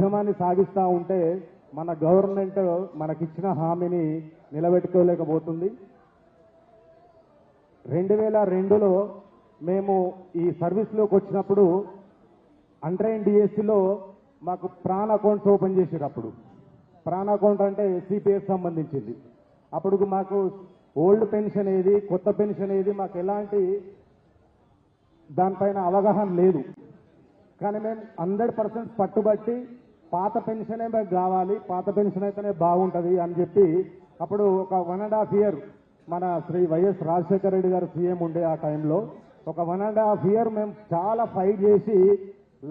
ఉద్యమాన్ని సాగిస్తూ ఉంటే మన గవర్నమెంట్ మనకిచ్చిన హామీని నిలబెట్టుకోలేకపోతుంది. 2002లో మేము ఈ సర్వీస్లోకి వచ్చినప్పుడు అండర్ డిఎస్సిలో మాకు ప్రాణ అకౌంట్స్ ఓపెన్ చేసేటప్పుడు, ప్రాణ అకౌంట్ అంటే సిపిఎస్ సంబంధించింది. అప్పుడు మాకు ఓల్డ్ పెన్షన్ ఏది, కొత్త పెన్షన్ ఏది, మాకు ఎలాంటి దానిపైన అవగాహన లేదు. కానీ మేము 100% పట్టుబట్టి పాత పెన్షనే మాకు కావాలి, పాత పెన్షన్ అయితేనే బాగుంటుంది అని చెప్పి అప్పుడు ఒక 1.5 year మన శ్రీ వైఎస్ రాజశేఖర రెడ్డి గారు సీఎం ఉండే ఆ టైంలో ఒక 1.5 year మేము చాలా ఫైట్ చేసి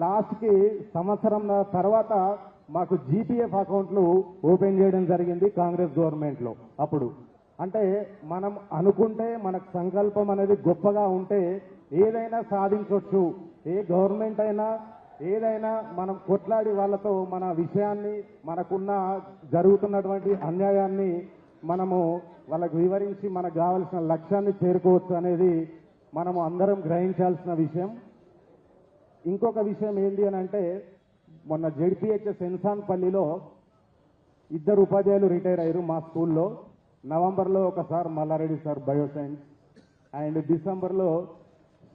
లాస్ట్కి సంవత్సరం తర్వాత మాకు జీపీఎఫ్ అకౌంట్లు ఓపెన్ చేయడం జరిగింది కాంగ్రెస్ గవర్నమెంట్లో. అప్పుడు అంటే మనం అనుకుంటే మనకు సంకల్పం అనేది గొప్పగా ఉంటే ఏదైనా సాధించవచ్చు. ఏ గవర్నమెంట్ అయినా ఏదైనా మనం కొట్లాడి వాళ్ళతో మన విషయాన్ని, మనకున్న జరుగుతున్నటువంటి అన్యాయాన్ని మనము వాళ్ళకు వివరించి మనకు కావాల్సిన లక్ష్యాన్ని చేరుకోవచ్చు అనేది మనము అందరం గ్రహించాల్సిన విషయం. ఇంకొక విషయం ఏంటి అని అంటే, మొన్న జెడ్పీహెచ్ఎస్ ఎన్సాన్పల్లిలో 2 ఉపాధ్యాయులు రిటైర్ అయ్యారు మా స్కూల్లో. నవంబర్లో ఒకసారి మల్లారెడ్డి సార్ బయోసైన్స్ అండ్ డిసెంబర్లో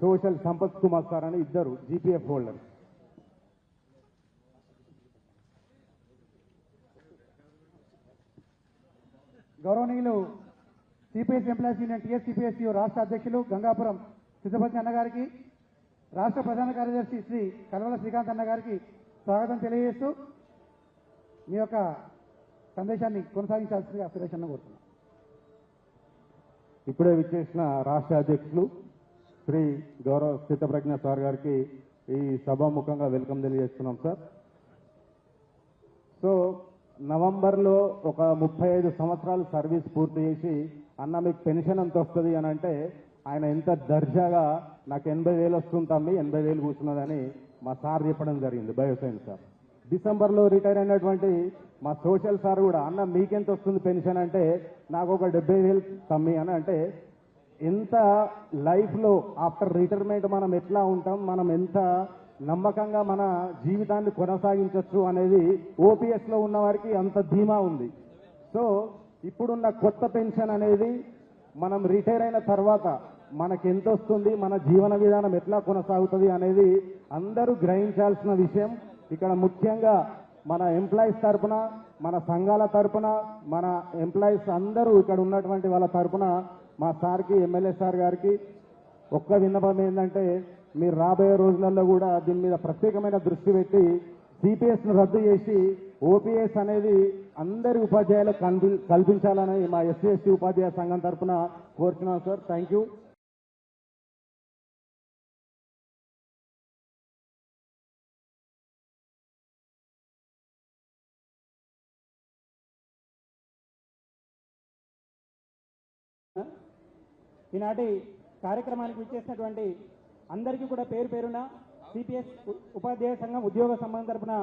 సోషల్ సంపత్ కుమార్ సార్ అని 2 జీపీఎఫ్ హోల్డర్. గౌరవనీయులు సిపిఎస్ ఎంప్లాయీస్ యూనియన్ టీఎస్సిపిఎస్యు రాష్ట్ర అధ్యక్షులు గంగాపురం సిద్ధపతి అన్న గారికి, రాష్ట్ర ప్రధాన కార్యదర్శి శ్రీ కల్వల శ్రీకాంత్ అన్న గారికి స్వాగతం తెలియజేస్తూ మీ యొక్క సందేశాన్ని కొనసాగించాల్సిందిగా సురేష్ అన్న కోరుతున్నాం. ఇప్పుడే విచ్చేసిన రాష్ట్ర అధ్యక్షులు శ్రీ గౌరవ స్థితప్రజ్ఞ సార్ గారికి ఈ సభాముఖంగా వెల్కమ్ తెలియజేస్తున్నాం సార్. సో నవంబర్లో ఒక 35 సంవత్సరాలు సర్వీస్ పూర్తి చేసి అన్న మీకు పెన్షన్ ఎంత వస్తుంది అని అంటే ఆయన ఎంత దర్జాగా నాకు 80,000 వస్తుంది తమ్మి, 80,000 కూర్చున్నదని మా సార్ చెప్పడం జరిగింది, బయోసైన్స్ సార్. డిసెంబర్లో రిటైర్ అయినటువంటి మా సోషల్ సార్ కూడా అన్న మీకెంత వస్తుంది పెన్షన్ అంటే నాకు ఒక 70,000 తమ్మి అని. అంటే ఎంత లైఫ్లో ఆఫ్టర్ రిటైర్మెంట్ మనం ఎట్లా ఉంటాం, మనం ఎంత నమ్మకంగా మన జీవితాన్ని కొనసాగించవచ్చు అనేది ఓపీఎస్లో ఉన్న వారికి అంత ధీమా ఉంది. సో ఇప్పుడున్న కొత్త పెన్షన్ అనేది మనం రిటైర్ అయిన తర్వాత మనకి ఎంత వస్తుంది, మన జీవన విధానం ఎట్లా కొనసాగుతుంది అనేది అందరూ గ్రహించాల్సిన విషయం. ఇక్కడ ముఖ్యంగా మన ఎంప్లాయీస్ తరపున, మన సంఘాల తరపున, మన ఎంప్లాయీస్ అందరూ ఇక్కడ ఉన్నటువంటి వాళ్ళ తరపున మా సార్కి, ఎమ్మెల్యే సార్ గారికి ఒక్క విన్నపం ఏంటంటే, మీరు రాబోయే రోజులలో కూడా దీని మీద ప్రత్యేకమైన దృష్టి పెట్టి సిపిఎస్ను రద్దు చేసి ఓపీఎస్ అనేది అందరి ఉపాధ్యాయులకు కల్పించాలని మా ఎస్సీ ఎస్టీ ఉపాధ్యాయ సంఘం తరఫున కోరుతున్నాం సార్. Thank you. ఈనాటి కార్యక్రమానికి విచ్చేసినటువంటి అందరికీ కూడా పేరు పేరున సిపిఎస్ ఉపాధ్యాయ సంఘం ఉద్యోగ సంఘం తరఫున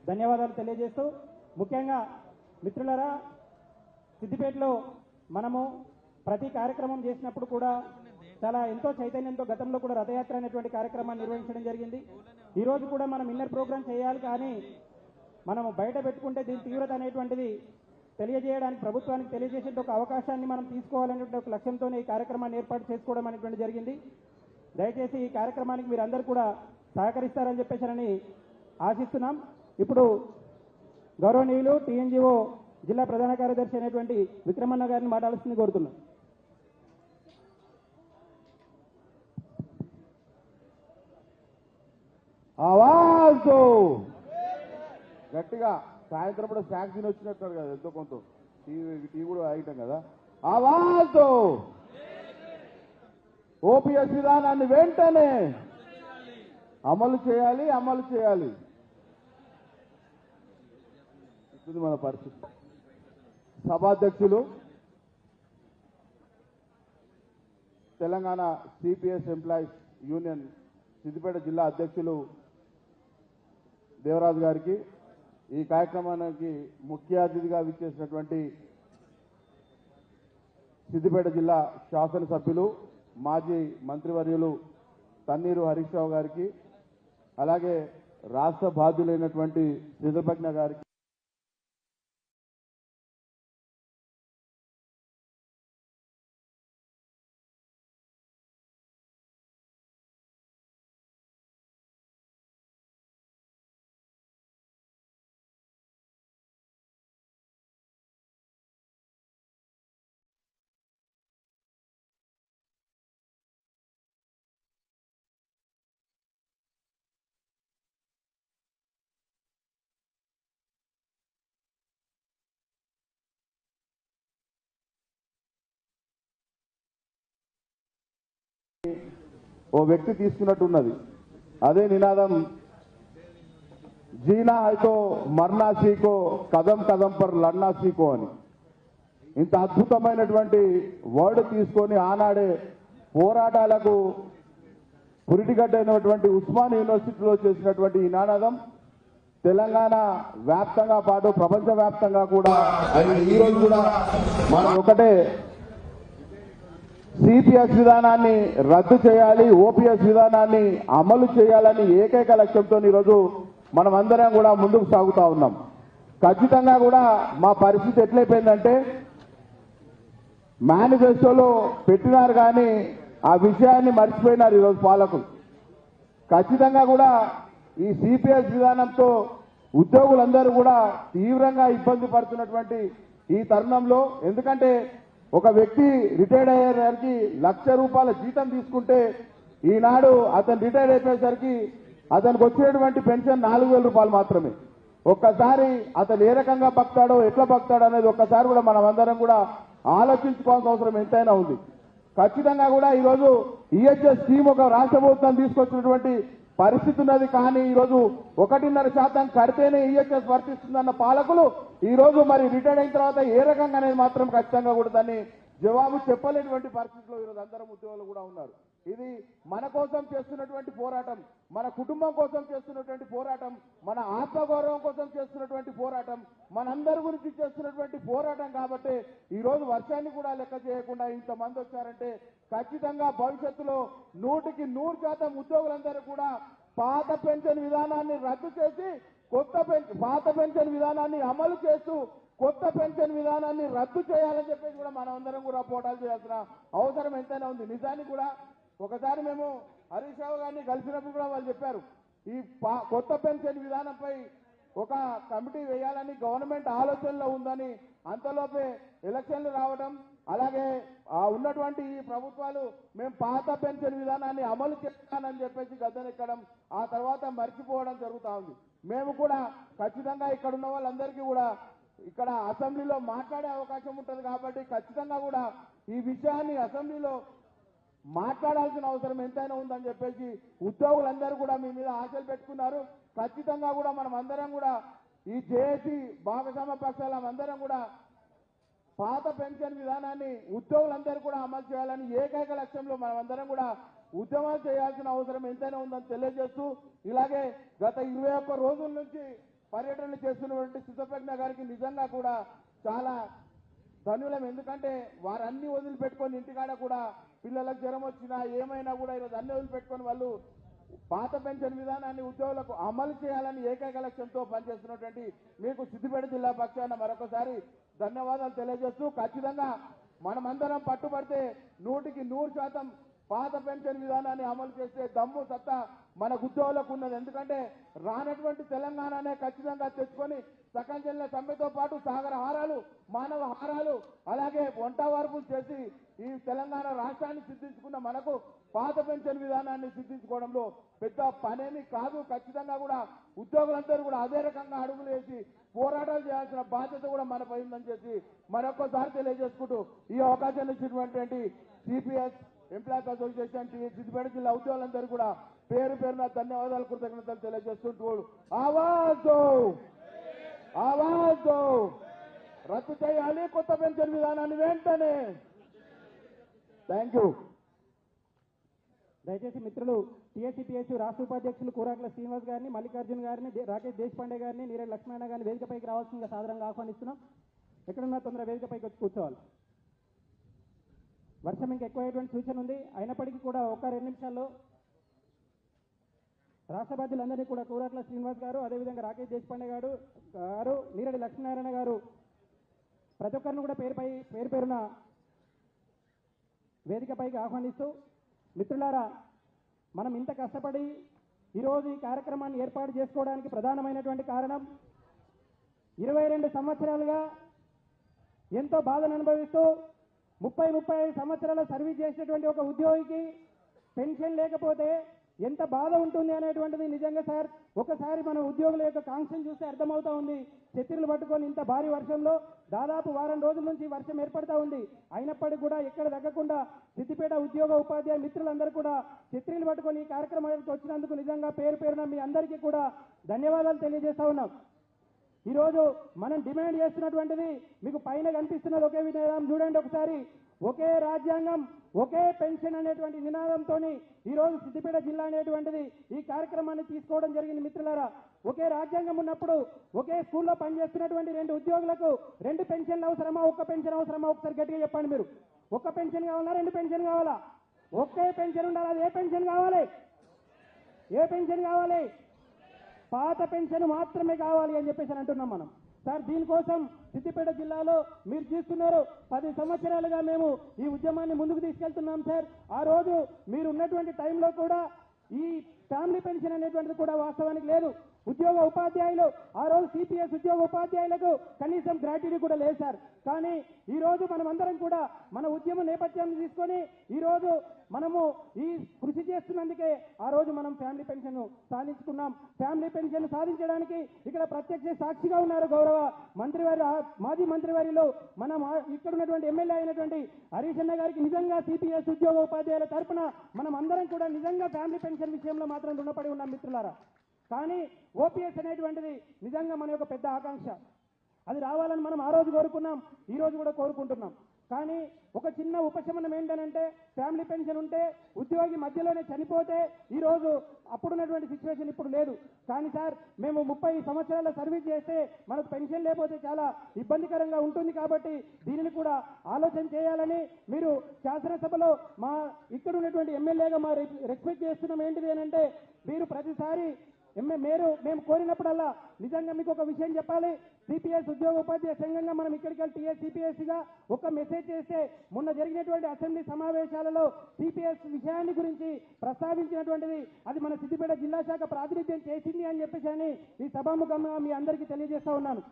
ధన్యవాదాలు తెలియజేస్తూ, ముఖ్యంగా మిత్రులారా, సిద్దిపేటలో మనము ప్రతి కార్యక్రమం చేసినప్పుడు కూడా చాలా ఎంతో చైతన్యంతో గతంలో కూడా రథయాత్ర అనేటువంటి కార్యక్రమాన్ని నిర్వహించడం జరిగింది. ఈరోజు కూడా మనం ఇన్నర్ ప్రోగ్రాం చేయాలి, కానీ మనము బయట పెట్టుకుంటే దీని తీవ్రత అనేటువంటిది తెలియజేయడానికి, ప్రభుత్వానికి తెలియజేసే ఒక అవకాశాన్ని మనం తీసుకోవాలనేటువంటి ఒక లక్ష్యంతోనే ఈ కార్యక్రమాన్ని ఏర్పాటు చేసుకోవడం అనేటువంటి జరిగింది. దయచేసి ఈ కార్యక్రమానికి మీరు అందరూ కూడా సహకరిస్తారని చెప్పేసారని ఆశిస్తున్నాం. ఇప్పుడు గౌరవనీయులు టీఎన్జిఓ జిల్లా ప్రధాన కార్యదర్శి అయినటువంటి విక్రమన్న గారిని మాట్లాడాల్సింది కోరుతున్నాం. ఆవాజ్ గట్టిగా, సాయంత్రం కూడా స్నాక్స్ తిని వచ్చినట్టు కదా, ఎంతో కొంత టీ కూడా ఆగిటాం కదా. ఆవాజ్ ఓపీఎస్ విధానాన్ని వెంటనే అమలు చేయాలి, అమలు చేయాలి. ఇది మన పరిస్థితి. సభాధ్యక్షులు, Telangana CPS employees union Siddipet జిల్లా అధ్యక్షులు దేవరాజు గారికి, ఈ కార్యక్రమానికి ముఖ్య అతిథిగా విచ్చేసినటువంటి సిద్దిపేట జిల్లా శాసనసభ్యులు మాజీ మంత్రివర్యులు తన్నీరు హరీష్ రావు గారికి, అలాగే రాష్ట్ర బాధ్యులైనటువంటి శ్రీధర్భజ్ఞ గారికి ఓ వ్యక్తి తీసుకున్నట్టున్నది. అదే నినాదం జీనా హైతో మర్నా సీకో కదం కదం పర్ లడ్నా సీకో అని. ఇంత అద్భుతమైనటువంటి వర్డ్ తీసుకొని ఆనాడే పోరాటాలకు పురిటిగడ్డైనటువంటి ఉస్మాన్ యూనివర్సిటీలో చేసినటువంటి ఈ నినాదం తెలంగాణ వ్యాప్తంగా పాటు ప్రపంచ వ్యాప్తంగా కూడా ఈ రోజు కూడా మనం ఒకటే సిపిఎస్ విధానాన్ని రద్దు చేయాలి, ఓపీఎస్ విధానాన్ని అమలు చేయాలని ఏకైక లక్ష్యంతో ఈరోజు మనం అందరం కూడా ముందుకు సాగుతా ఉన్నాం. ఖచ్చితంగా కూడా మా పరిస్థితి ఎట్లయిపోయిందంటే మేనిఫెస్టోలో పెట్టినారు కానీ ఆ విషయాన్ని మర్చిపోయినారు ఈరోజు పాలకులు. ఖచ్చితంగా కూడా ఈ సిపిఎస్ విధానంతో ఉద్యోగులందరూ కూడా తీవ్రంగా ఇబ్బంది పడుతున్నటువంటి ఈ తరుణంలో, ఎందుకంటే ఒక వ్యక్తి రిటైర్డ్ అయ్యేసరికి ₹1,00,000 జీతం తీసుకుంటే ఈనాడు అతను రిటైర్డ్ అయిపోయేసరికి అతనికి వచ్చేటువంటి పెన్షన్ ₹4,000 మాత్రమే. ఒక్కసారి అతను ఏ రకంగా బతాడో ఎట్లా బతాడో అనేది ఒక్కసారి కూడా మనం అందరం కూడా ఆలోచించుకోవాల్సిన అవసరం ఎంతైనా ఉంది. ఖచ్చితంగా కూడా ఈరోజు ఈహెచ్ఎస్ స్కీమ్ ఒక రాష్ట్ర ప్రభుత్వం తీసుకొచ్చినటువంటి పరిస్థితి ఉన్నది. కానీ ఈరోజు 1.5% కడితేనే ఈహెచ్ఎస్ వర్తిస్తుందన్న పాలకులు ఈరోజు మరి రిటైర్డ్ అయిన తర్వాత ఏ రకంగా అనేది మాత్రం ఖచ్చితంగా కూడా దాన్ని జవాబు చెప్పలేనటువంటి పరిస్థితిలో ఈరోజు అందరం ఉద్యోగులు కూడా ఉన్నారు. ఇది మన కోసం చేస్తున్నటువంటి పోరాటం, మన కుటుంబం కోసం చేస్తున్నటువంటి పోరాటం, మన ఆత్మగౌరవం కోసం చేస్తున్నటువంటి పోరాటం, మనందరి గురించి చేస్తున్నటువంటి పోరాటం. కాబట్టి ఈ రోజు వర్షాన్ని కూడా లెక్క చేయకుండా ఇంతమంది వచ్చారంటే ఖచ్చితంగా భవిష్యత్తులో 100% ఉద్యోగులందరూ కూడా పాత పెన్షన్ విధానాన్ని రద్దు చేసి పాత పెన్షన్ విధానాన్ని అమలు చేస్తూ కొత్త పెన్షన్ విధానాన్ని రద్దు చేయాలని చెప్పేసి కూడా మనం అందరం కూడా పోరాటాలు చేయాల్సిన అవసరం ఎంతైనా ఉంది. నిజానికి కూడా ఒకసారి మేము హరీష్ రావు గారిని కలిసినప్పుడు కూడా వాళ్ళు చెప్పారు, ఈ కొత్త పెన్షన్ విధానంపై ఒక కమిటీ వేయాలని గవర్నమెంట్ ఆలోచనలో ఉందని. అంతలోపే ఎలక్షన్లు రావడం, అలాగే ఉన్నటువంటి ఈ ప్రభుత్వాలు మేము పాత పెన్షన్ విధానాన్ని అమలు చేస్తానని చెప్పేసి గద్దెనెక్కడం, ఆ తర్వాత మర్చిపోవడం జరుగుతూ ఉంది. మేము కూడా ఖచ్చితంగా ఇక్కడ ఉన్న వాళ్ళందరికీ కూడా ఇక్కడ అసెంబ్లీలో మాట్లాడే అవకాశం ఉంటుంది కాబట్టి ఖచ్చితంగా కూడా ఈ విషయాన్ని అసెంబ్లీలో మాట్లాడాల్సిన అవసరం ఎంతైనా ఉందని చెప్పేసి ఉద్యోగులందరూ కూడా మీ మీద ఆశలు పెట్టుకున్నారు. ఖచ్చితంగా కూడా మనం అందరం కూడా ఈ జేఏసీ భాగస్వామ్య పక్షాల అందరం కూడా పాత పెన్షన్ విధానాన్ని ఉద్యోగులందరూ కూడా అమలు చేయాలని ఏకైక లక్ష్యంలో మనం అందరం కూడా ఉద్యమాలు చేయాల్సిన అవసరం ఎంతైనా ఉందని తెలియజేస్తూ, ఇలాగే గత 21 రోజుల నుంచి పర్యటనలు చేస్తున్నటువంటి శ్రీధర్భజ్ఞ గారికి నిజంగా కూడా చాలా ధన్యులం. ఎందుకంటే వారన్నీ వదిలిపెట్టుకొని ఇంటికాడ కూడా పిల్లలకు జ్వరం వచ్చినా ఏమైనా కూడా ఈరోజు అన్ని వదిలిపెట్టుకొని వాళ్ళు పాత పెన్షన్ విధానాన్ని ఉద్యోగులకు అమలు చేయాలని ఏకైక లక్ష్యంతో పనిచేస్తున్నటువంటి మీకు సిద్దిపేట జిల్లా పక్షాన మరొకసారి ధన్యవాదాలు తెలియజేస్తూ, ఖచ్చితంగా మనమందరం పట్టుబడితే 100% పాత పెన్షన్ విధానాన్ని అమలు చేసే దమ్ము సత్తా మన ఉద్యోగులకు ఉన్నది. ఎందుకంటే రానటువంటి తెలంగాణనే ఖచ్చితంగా తెచ్చుకొని సకల జిల్లా సమ్మెతో పాటు సాగర హారాలు, మానవ హారాలు, అలాగే వంట వార్పులు చేసి ఈ తెలంగాణ రాష్ట్రాన్ని సిద్ధించుకున్న మనకు పాత పెన్షన్ విధానాన్ని సిద్ధించుకోవడంలో పెద్ద పనేమి కాదు. ఖచ్చితంగా కూడా ఉద్యోగులందరూ కూడా అదే రకంగా అడుగులు వేసి పోరాటాలు చేయాల్సిన బాధ్యత కూడా మనపై ఉందని చెప్పి మరొకసారి తెలియజేసుకుంటూ ఈ అవకాశాన్ని ఇచ్చినటువంటి సిపిఎస్ ఎంప్లాయీస్ అసోసియేషన్ సిద్దిపేట జిల్లా ఉద్యోగులందరూ కూడా పేరు పేరున ధన్యవాదాలు, కృతజ్ఞతలు తెలియజేస్తుంటూ ఆవాజ్ రద్దు చేయాలి కొత్త పెన్షన్ విధానాన్ని వెంటనే. Thank you. దయచేసి మిత్రులు టీఎస్సీపీఎస్ రాష్ట్ర ఉపాధ్యక్షులు కూరాకుల శ్రీనివాస్ గారిని, మల్లికార్జున్ గారిని, రాకేష్ దేశపాండే గారిని, నీరజ్ లక్ష్మణ గారిని వేదికపైకి రావాల్సిందిగా సాధారణంగా ఆహ్వానిస్తున్నాం. ఎక్కడున్నా తొందరగా వేదికపైకి వచ్చి కూర్చోవాలి. వర్షం ఇంకా ఎక్కువయ్యేటువంటి సూచన ఉంది. అయినప్పటికీ కూడా 1-2 నిమిషాల్లో రాష్ట్ర బాధ్యులందరినీ కూడా కూరట్ల శ్రీనివాస్ గారు, అదేవిధంగా రాకేష్ దేశపాండే గారు, నీరడి లక్ష్మీనారాయణ గారు, ప్రతి ఒక్కరిని కూడా పేరు పేరున వేదికపైకి ఆహ్వానిస్తూ, మిత్రులారా, మనం ఇంత కష్టపడి ఈరోజు ఈ కార్యక్రమాన్ని ఏర్పాటు చేసుకోవడానికి ప్రధానమైనటువంటి కారణం 22 సంవత్సరాలుగా ఎంతో బాధను అనుభవిస్తూ 35 సంవత్సరాల సర్వీస్ చేసినటువంటి ఒక ఉద్యోగికి పెన్షన్ లేకపోతే ఎంత బాధ ఉంటుంది అనేటువంటిది నిజంగా సార్ ఒకసారి మన ఉద్యోగుల యొక్క కాంక్షను చూస్తే అర్థమవుతా ఉంది. ఛత్రీలు పట్టుకొని ఇంత భారీ వర్షంలో దాదాపు వారం రోజుల నుంచి వర్షం ఏర్పడతా ఉంది. అయినప్పటికీ కూడా ఎక్కడ తగ్గకుండా సిద్దిపేట ఉద్యోగ ఉపాధ్యాయ మిత్రులందరూ కూడా ఛత్రీలు పట్టుకొని ఈ కార్యక్రమానికి వచ్చినందుకు నిజంగా పేరు పేరున మీ అందరికీ కూడా ధన్యవాదాలు తెలియజేస్తా ఉన్నాం. ఈరోజు మనం డిమాండ్ చేస్తున్నటువంటిది మీకు పైన కనిపిస్తున్నది ఒకే విధానం చూడండి ఒకసారి. ఒకే రాజ్యాంగం ఒకే పెన్షన్ అనేటువంటి నినాదంతో ఈరోజు సిద్దిపేట జిల్లా అనేటువంటిది ఈ కార్యక్రమాన్ని తీసుకోవడం జరిగింది. మిత్రులారా, ఒకే రాజ్యాంగం ఉన్నప్పుడు ఒకే స్కూల్లో పనిచేస్తున్నటువంటి 2 ఉద్యోగులకు 2 పెన్షన్లు అవసరమా, ఒక్క పెన్షన్ అవసరమా? ఒకసారి గట్టిగా చెప్పండి. మీరు ఒక్క పెన్షన్ కావాలా, 2 పెన్షన్ కావాలా? ఒకే పెన్షన్ ఉండాలి. అది ఏ పెన్షన్ కావాలి? ఏ పెన్షన్ కావాలి? పాత పెన్షన్ మాత్రమే కావాలి అని చెప్పేసి అంటున్నాం మనం. సార్, దీనికోసం సిద్దిపేట జిల్లాలో మీరు చూస్తున్నారు 10 సంవత్సరాలుగా మేము ఈ ఉద్యమాన్ని ముందుకు తీసుకెళ్తున్నాం సార్. ఆ రోజు మీరు ఉన్నటువంటి టైంలో కూడా ఈ ఫ్యామిలీ పెన్షన్ అనేటువంటిది కూడా వాస్తవానికి లేదు. ఉద్యోగ ఉపాధ్యాయులు ఆ రోజు సిపిఎస్ ఉద్యోగ ఉపాధ్యాయులకు కనీసం గ్రాట్యుటీ కూడా లేదు సార్. కానీ ఈ రోజు మనమందరం కూడా మన ఉద్యమ నేపథ్యాన్ని తీసుకొని ఈ రోజు మనము ఈ కృషి చేస్తున్నందుకే ఆ రోజు మనం ఫ్యామిలీ పెన్షన్ సాధించుకున్నాం. ఫ్యామిలీ పెన్షన్ సాధించడానికి ఇక్కడ ప్రత్యక్ష సాక్షిగా ఉన్నారు గౌరవ మంత్రివారి, మాజీ మంత్రివారిలో మనం ఇక్కడ ఉన్నటువంటి ఎమ్మెల్యే అయినటువంటి హరీష్ అన్న గారికి నిజంగా సిపిఎస్ ఉద్యోగ ఉపాధ్యాయుల తరఫున మనం అందరం కూడా నిజంగా ఫ్యామిలీ పెన్షన్ విషయంలో మాత్రం రుణపడి ఉన్నాం మిత్రులారా. కానీ ఓపీఎస్ అనేటువంటిది నిజంగా మన యొక్క పెద్ద ఆకాంక్ష. అది రావాలని మనం ఆ రోజు కోరుకున్నాం, ఈ రోజు కూడా కోరుకుంటున్నాం. కానీ ఒక చిన్న ఉపశమనం ఏంటనంటే ఫ్యామిలీ పెన్షన్ ఉంటే ఉద్యోగి మధ్యలోనే చనిపోతే ఈ రోజు అప్పుడున్నటువంటి సిచ్యువేషన్ ఇప్పుడు లేదు. కానీ సార్, మేము 30 సంవత్సరాల సర్వీస్ చేస్తే మనకు పెన్షన్ లేకపోతే చాలా ఇబ్బందికరంగా ఉంటుంది. కాబట్టి దీనిని కూడా ఆలోచన చేయాలని మీరు శాసనసభలో మా ఇక్కడ ఉన్నటువంటి ఎమ్మెల్యేగా మా రెస్పెక్ట్ చేస్తున్నాం. ఏంటిది అని అంటే మీరు ప్రతిసారి మేము కోరినప్పుడల్లా నిజంగా మీకు ఒక విషయం చెప్పాలి. సిపిఎస్ ఉద్యోగ ఉపాధ్యాయ సంఘంగా మనం ఇక్కడికి వెళ్ళి టీఎస్సిపిఎస్సిగా ఒక మెసేజ్ చేస్తే మొన్న జరిగినటువంటి అసెంబ్లీ సమావేశాలలో సిపిఎస్ విషయాన్ని గురించి ప్రస్తావించినటువంటిది అది మన సిద్దిపేట జిల్లా శాఖ ప్రాతినిధ్యం చేసింది అని చెప్పేసి అని ఈ సభాముఖంగా మీ అందరికీ తెలియజేస్తా ఉన్నాను.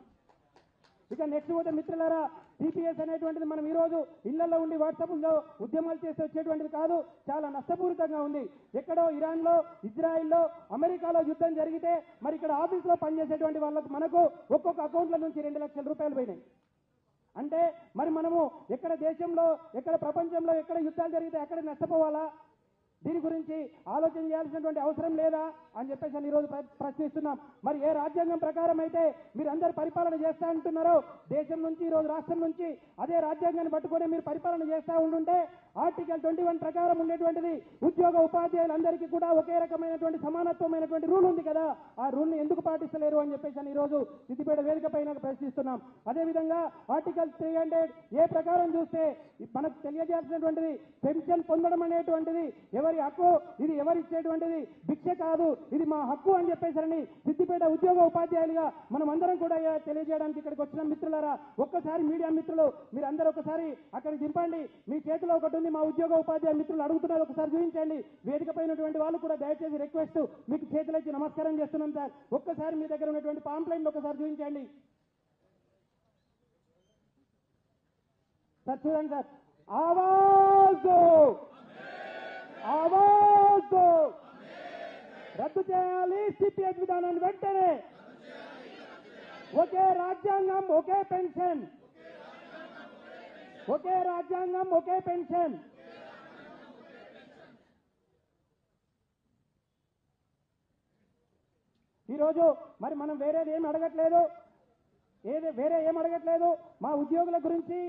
ఇక నెక్స్ట్ పోతే మిత్రులారా, సిపిఎస్ అనేటువంటిది మనం ఈ రోజు ఇళ్లలో ఉండి వాట్సాప్లో ఉద్యమాలు చేసి వచ్చేటువంటిది కాదు, చాలా నష్టపూరితంగా ఉంది. ఎక్కడో ఇరాన్లో, ఇజ్రాయిల్లో, అమెరికాలో యుద్ధం జరిగితే మరి ఇక్కడ ఆఫీస్లో పనిచేసేటువంటి వాళ్ళకు మనకు ఒక్కొక్క అకౌంట్ల నుంచి 2 లక్షల రూపాయలు పోయినాయి. అంటే మరి మనము ఎక్కడ దేశంలో, ఎక్కడ ప్రపంచంలో ఎక్కడ యుద్ధాలు జరిగితే అక్కడ నష్టపోవాలా? దీని గురించి ఆలోచన చేయాల్సినటువంటి అవసరం లేదా అని చెప్పేసి ఈరోజు ప్రశ్నిస్తున్నాం. మరి ఏ రాజ్యాంగం ప్రకారం అయితే మీరు అందరు పరిపాలన చేస్తా అంటున్నారో దేశం నుంచి, ఈరోజు రాష్ట్రం నుంచి అదే రాజ్యాంగాన్ని పట్టుకొని మీరు పరిపాలన చేస్తా ఉంటుంటే ఆర్టికల్ 21 ప్రకారం ఉండేటువంటిది ఉద్యోగ ఉపాధ్యాయులందరికీ కూడా ఒకే రకమైనటువంటి సమానత్వమైనటువంటి రూల్ ఉంది కదా, ఆ రూల్ ని ఎందుకు పాటిస్తలేరు అని చెప్పేసి ఈరోజు సిద్దిపేట వేదిక పైన ప్రశ్నిస్తున్నాం. అదేవిధంగా ఆర్టికల్ 300 ఏ ప్రకారం చూస్తే మనకు తెలియజేయాల్సినటువంటిది పెన్షన్ పొందడం అనేటువంటిది ఎవరి హక్కు, ఇది ఎవరిచ్చేటువంటిది భిక్ష కాదు, ఇది మా హక్కు అని చెప్పేసరని సిద్దిపేట ఉద్యోగ ఉపాధ్యాయులుగా మనం అందరం కూడా తెలియజేయడానికి ఇక్కడికి వచ్చిన మిత్రులారా, ఒక్కసారి మీడియా మిత్రులు మీరు అందరూ ఒకసారి అక్కడికి దింపండి. మీ చేతిలో ఒకటి ఉంది, మా ఉద్యోగ ఉపాధ్యాయ మిత్రులు అడుగుతున్నారు, ఒకసారి చూపించండి. వేదిక పైనటువంటి వాళ్ళు కూడా దయచేసి రిక్వెస్ట్, మీకు చేతులెత్తి నమస్కారం చేస్తున్నాం సార్. ఒక్కసారి మీ దగ్గర ఉన్నటువంటి పాంప్లైన్ ఒకసారి చూపించండి సార్. చూడండి సార్, ఆవాజ్ ఆవాజ్ రద్దు చేయాలి సిపిఎస్ విధానాన్ని వెంటనే. ఒకే రాజ్యాంగం ఒకే పెన్షన్, ఒకే రాజ్యాంగం ఒకే పెన్షన్. ఈరోజు మరి మనం వేరేది ఏం అడగట్లేదు, వేరే ఏం అడగట్లేదు. మా ఉద్యోగుల గురించి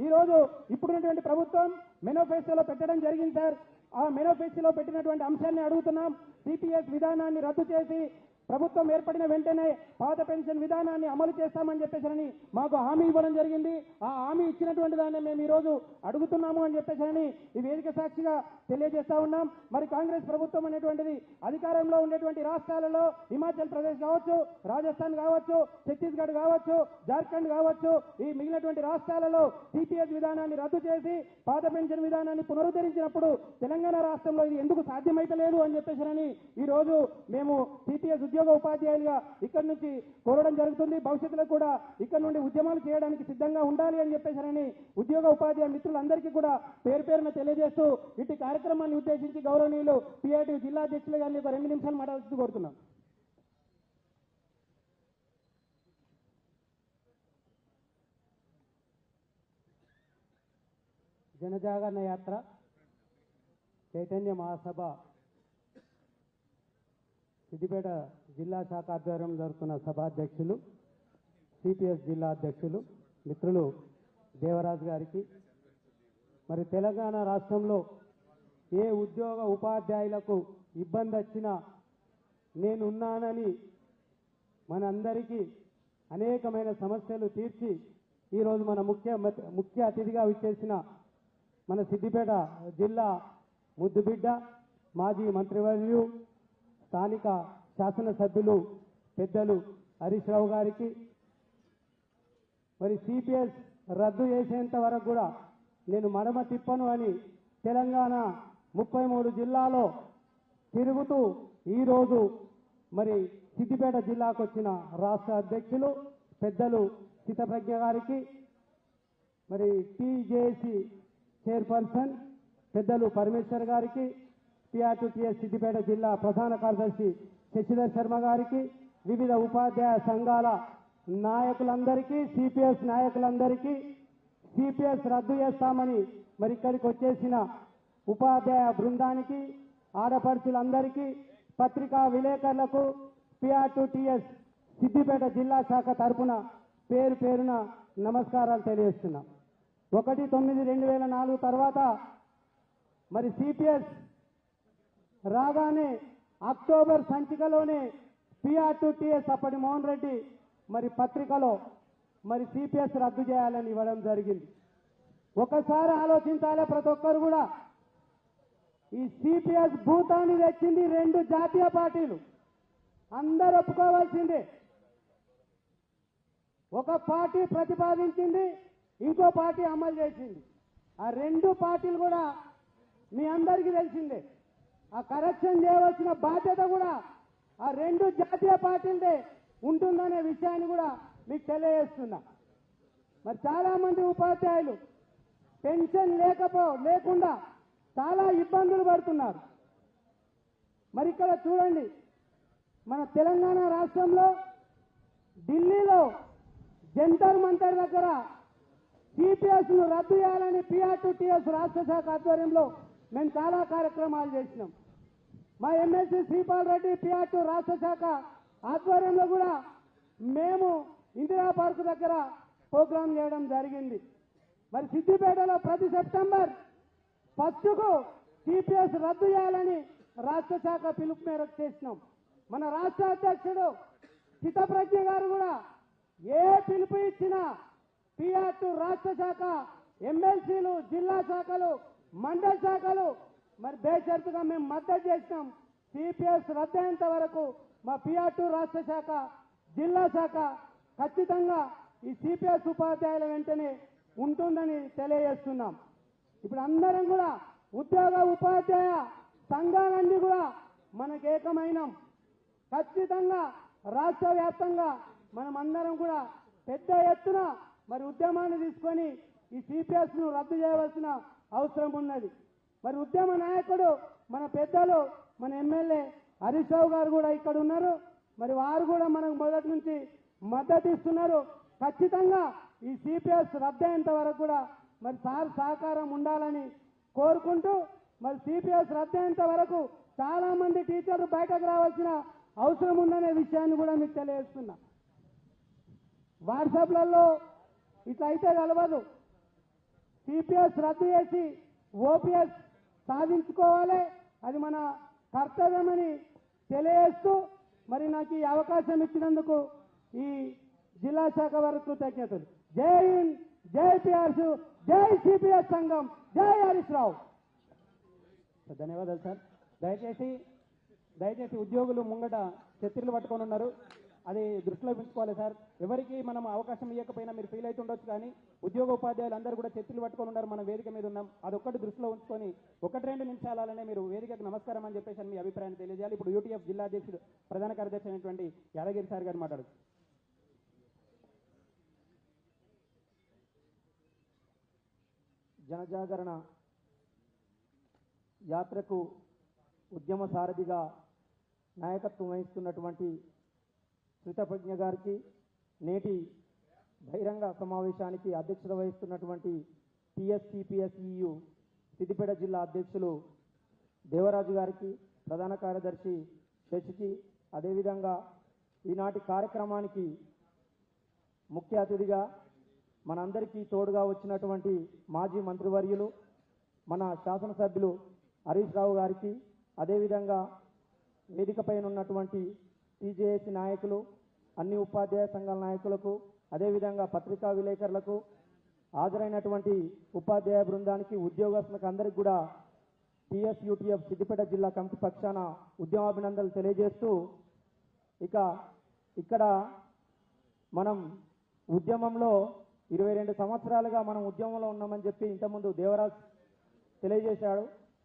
ఈరోజు ఇప్పుడున్నటువంటి ప్రభుత్వం మేనిఫెస్టోలో పెట్టడం జరిగింది సార్. ఆ మేనిఫెస్టోలో పెట్టినటువంటి అంశాన్ని అడుగుతున్నాం. సిపిఎస్ విధానాన్ని రద్దు చేసి ప్రభుత్వం ఏర్పడిన వెంటనే పాత పెన్షన్ విధానాన్ని అమలు చేస్తామని చెప్పేసరని మాకు హామీ ఇవ్వడం జరిగింది. ఆ హామీ ఇచ్చినటువంటి దాన్ని మేము ఈరోజు అడుగుతున్నాము అని చెప్పేసరని ఈ వేదిక సాక్షిగా తెలియజేస్తా ఉన్నాం. మరి కాంగ్రెస్ ప్రభుత్వం అనేటువంటిది అధికారంలో ఉండేటువంటి రాష్ట్రాలలో హిమాచల్ ప్రదేశ్ కావచ్చు, రాజస్థాన్ కావచ్చు, ఛత్తీస్గఢ్ కావచ్చు, జార్ఖండ్ కావచ్చు, ఈ మిగిలినటువంటి రాష్ట్రాలలో సిపిఎస్ విధానాన్ని రద్దు చేసి పాత పెన్షన్ విధానాన్ని పునరుద్ధరించినప్పుడు తెలంగాణ రాష్ట్రంలో ఇది ఎందుకు సాధ్యమైతలేదు అని చెప్పేసరని ఈ రోజు మేము సిపిఎస్ ఉద్యోగ ఉపాధ్యాయులుగా ఇక్కడి నుంచి కోరడం జరుగుతుంది. భవిష్యత్తులో కూడా ఇక్కడ నుండి ఉద్యమాలు చేయడానికి సిద్ధంగా ఉండాలి అని చెప్పేసరని ఉద్యోగ ఉపాధ్యాయ మిత్రులందరికీ కూడా పేరు పేరున తెలియజేస్తూ ఇటు కార్యక్రమాన్ని ఉద్దేశించి గౌరవనీయులు పిఐటి జిల్లా అధ్యక్షులు గారిని ఒక 2 నిమిషాలు మాట్లాడుతూ కోరుతున్నాం. జనజాగరణ యాత్ర చైతన్య మహాసభ సిద్దిపేట జిల్లా శాఖ ఆధ్వర్యంలో జరుగుతున్న సభాధ్యక్షులు, సిపిఎస్ జిల్లా అధ్యక్షులు మిత్రులు దేవరాజు గారికి, మరి తెలంగాణ రాష్ట్రంలో ఏ ఉద్యోగ ఉపాధ్యాయులకు ఇబ్బంది వచ్చినా నేనున్నానని మనందరికీ అనేకమైన సమస్యలు తీర్చి ఈరోజు మన ముఖ్య అతిథిగా విచ్చేసిన మన సిద్దిపేట జిల్లా ముద్దుబిడ్డ మాజీ మంత్రివర్యులు స్థానిక శాసనసభ్యులు పెద్దలు హరీష్ రావు గారికి, మరి సిపిఎస్ రద్దు చేసేంత వరకు కూడా నేను మడమ తిప్పను అని తెలంగాణ 33 జిల్లాలో తిరుగుతూ ఈరోజు మరి సిద్దిపేట జిల్లాకు వచ్చిన రాష్ట్ర అధ్యక్షులు పెద్దలు చిత్తప్రజ్ఞ గారికి, మరి టీజేసీ చైర్పర్సన్ పెద్దలు పరమేశ్వర్ గారికి, పిఆర్టీఎస్ సిద్దిపేట జిల్లా ప్రధాన కార్యదర్శి శశిధర్ శర్మ గారికి, వివిధ ఉపాధ్యాయ సంఘాల నాయకులందరికీ, సిపిఎస్ నాయకులందరికీ సిపిఎస్ రద్దు చేస్తామని మరి ఇక్కడికి వచ్చేసిన ఉపాధ్యాయ బృందానికి, ఆడపడుచులందరికీ, పత్రికా విలేకరులకు పిఆర్టీఎస్ సిద్దిపేట జిల్లా శాఖ తరపున పేరు పేరున నమస్కారాలు తెలియజేస్తున్నాం. 1/9/2004 తర్వాత మరి సిపిఎస్ రాగానే అక్టోబర్ సంచికలోనే పిఆర్టీఎస్ అప్పటి మోహన్ రెడ్డి మరి పత్రికలో మరి సిపిఎస్ రద్దు చేయాలని ఇవ్వడం జరిగింది. ఒకసారి ఆలోచించాలి ప్రతి ఒక్కరు కూడా. ఈ సిపిఎస్ భూతాన్ని తెచ్చింది 2 జాతీయ పార్టీలు, అందరూ ఒప్పుకోవాల్సిందే. ఒక పార్టీ ప్రతిపాదించింది, ఇంకో పార్టీ అమలు చేసింది. ఆ 2 పార్టీలు కూడా మీ అందరికీ తెలిసిందే. ఆ కరెక్షన్ చేయవలసిన బాధ్యత కూడా ఆ 2 జాతీయ పార్టీలదే ఉంటుందనే విషయాన్ని కూడా మీకు తెలియజేస్తున్నా. మరి చాలా మంది ఉపాధ్యాయులు పెన్షన్ లేకుండా చాలా ఇబ్బందులు పడుతున్నారు. మరి ఇక్కడ చూడండి, మన తెలంగాణ రాష్ట్రంలో ఢిల్లీలో జంతర్ మంతర్ దగ్గర సిపిఎస్ ను రద్దు చేయాలని పిఆర్టీఎస్ రాష్ట్ర శాఖ ఆధ్వర్యంలో మేము చాలా కార్యక్రమాలు చేసినాం. మా ఎమ్మెల్సీ శ్రీపాల్ రెడ్డి పిఆర్టీ రాష్ట్ర శాఖ ఆధ్వర్యంలో కూడా మేము ఇందిరా పార్క్ దగ్గర ప్రోగ్రాం చేయడం జరిగింది. మరి సిద్దిపేటలో ప్రతి సెప్టెంబర్ 1కు సిపిఎస్ రద్దు చేయాలని రాష్ట్ర శాఖ పిలుపు మేరకు చేసినాం. మన రాష్ట్ర అధ్యక్షుడు చిత్తప్రజ్ఞ గారు కూడా ఏ పిలుపు ఇచ్చినా పిఆర్టీ రాష్ట్ర శాఖ, ఎమ్మెల్సీలు, జిల్లా శాఖలు, మండల శాఖలు మరి బేషరతుగా మేము మద్దతు చేసినాం. సిపిఎస్ రద్దు అయ్యేంత వరకు మా పిఆర్టీ రాష్ట్ర శాఖ, జిల్లా శాఖ ఖచ్చితంగా ఈ సిపిఎస్ ఉపాధ్యాయుల వెంటనే ఉంటుందని తెలియజేస్తున్నాం. ఇప్పుడు అందరం కూడా ఉద్యోగ ఉపాధ్యాయ సంఘాలన్నీ కూడా మనకు ఏకమైనాం. ఖచ్చితంగా రాష్ట్ర వ్యాప్తంగా మనం అందరం కూడా పెద్ద ఎత్తున మరి ఉద్యమాన్ని తీసుకొని ఈ సిపిఎస్ ను రద్దు చేయవలసిన అవసరం ఉన్నది. మరి ఉద్యమ నాయకుడు మన పెద్దలు, మన ఎమ్మెల్యే హరీష్ రావు గారు కూడా ఇక్కడ ఉన్నారు. మరి వారు కూడా మనకు మొదటి నుంచి మద్దతు ఇస్తున్నారు. ఖచ్చితంగా ఈ సిపిఎస్ రద్దు అయ్యేంత వరకు కూడా మరి సార్ సహకారం ఉండాలని కోరుకుంటూ, మరి సిపిఎస్ రద్దు అయ్యేంత వరకు చాలా మంది టీచర్లు బయటకు రావాల్సిన అవసరం ఉందనే విషయాన్ని కూడా మీకు తెలియజేస్తున్నా. వాట్సాప్లలో ఇట్లా అయితే కలవదు. సిపిఎస్ రద్దు చేసి ఓపీఎస్ సాధించుకోవాలి, అది మన కర్తవ్యమని తెలియజేస్తూ మరి నాకు ఈ అవకాశం ఇచ్చినందుకు ఈ జిల్లా శాఖ వారికి కృతజ్ఞతలు. జై హింద్, జై పిఆర్సు, జై సిపిఎస్ సంఘం, జై హరీష్ రావు. ధన్యవాదాలు సార్. దయచేసి ఉద్యోగులు ముంగట ఛత్రీలు పట్టుకొని ఉన్నారు, అది దృష్టిలో ఉంచుకోవాలి సార్. ఎవరికి మనం అవకాశం ఇవ్వకపోయినా మీరు ఫీల్ అవుతుండొచ్చు, కానీ ఉద్యోగ ఉపాధ్యాయులు అందరూ కూడా ఛత్రీలు పట్టుకొని ఉన్నారు, మనం వేదిక మీద ఉన్నాం. అదొక్కటి దృష్టిలో ఉంచుకొని 1-2 నిమిషాలనే మీరు వేదికకు నమస్కారం అని చెప్పేసి మీ అభిప్రాయాన్ని తెలియజేయాలి. ఇప్పుడు యూటీఎఫ్ జిల్లా అధ్యక్షుడు, ప్రధాన కార్యదర్శి అయినటువంటి యాదగిరి సార్ గారు మాట్లాడు. జనజాగరణ యాత్రకు ఉద్యమ సారథిగా నాయకత్వం వహిస్తున్నటువంటి శ్రీతప్రజ్ఞ గారికి, నేటి బహిరంగ సమావేశానికి అధ్యక్షత వహిస్తున్నటువంటి టీఎస్సీపీఎస్ఈయు సిద్దిపేట జిల్లా అధ్యక్షులు దేవరాజు గారికి, ప్రధాన కార్యదర్శి శశికి, అదేవిధంగా ఈనాటి కార్యక్రమానికి ముఖ్య అతిథిగా మనందరికీ తోడుగా వచ్చినటువంటి మాజీ మంత్రివర్యులు మన శాసనసభ్యులు హరీష్ రావు గారికి, అదేవిధంగా వేదికపైన ఉన్నటువంటి టీజేఏసీ నాయకులు, అన్ని ఉపాధ్యాయ సంఘాల నాయకులకు, అదేవిధంగా పత్రికా విలేకరులకు, హాజరైనటువంటి ఉపాధ్యాయ బృందానికి, ఉద్యోగస్తులకు అందరికీ కూడా టీఎస్యూటీఎఫ్ సిద్దిపేట జిల్లా కమిటీ పక్షాన ఉద్యమాభినందనలు తెలియజేస్తూ, ఇక్కడ మనం ఉద్యమంలో 22 సంవత్సరాలుగా మనం ఉద్యమంలో ఉన్నామని చెప్పి ఇంతకుముందు దేవరాజ్ తెలియజేశాడు.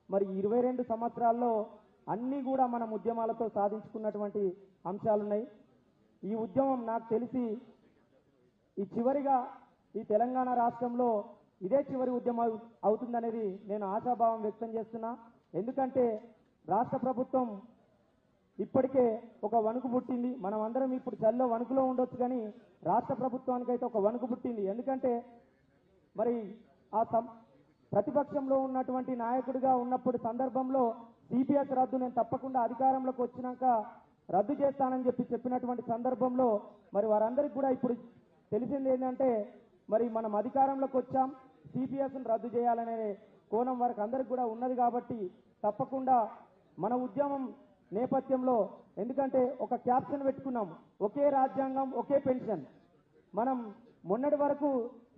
మరి 22 సంవత్సరాల్లో అన్నీ కూడా మనం ఉద్యమాలతో సాధించుకున్నటువంటి అంశాలున్నాయి. ఈ ఉద్యమం నాకు తెలిసి ఈ చివరిగా ఈ తెలంగాణ రాష్ట్రంలో ఇదే చివరి ఉద్యమం అవుతుందనేది నేను ఆశాభావం వ్యక్తం చేస్తున్నా. ఎందుకంటే రాష్ట్ర ప్రభుత్వం ఇప్పటికే ఒక వణుకు పుట్టింది. మనం అందరం ఇప్పుడు చలిలో వణుకులో ఉండొచ్చు, కానీ రాష్ట్ర ప్రభుత్వానికైతే ఒక వణుకు పుట్టింది. ఎందుకంటే మరి ఆ ప్రతిపక్షంలో ఉన్నటువంటి నాయకుడిగా ఉన్నప్పుడు సందర్భంలో సిపిఎస్ రద్దు నేను తప్పకుండా అధికారంలోకి వచ్చినాక రద్దు చేస్తానని చెప్పినటువంటి సందర్భంలో మరి వారందరికీ కూడా ఇప్పుడు తెలిసింది ఏంటంటే, మరి మనం అధికారంలోకి వచ్చాం, సిపిఎస్ను రద్దు చేయాలనే కోణం వారికి అందరికి కూడా ఉన్నది. కాబట్టి తప్పకుండా మన ఉద్యమం నేపథ్యంలో, ఎందుకంటే ఒక క్యాప్షన్ పెట్టుకున్నాం, ఒకే రాజ్యాంగం ఒకే పెన్షన్. మనం మొన్నటి వరకు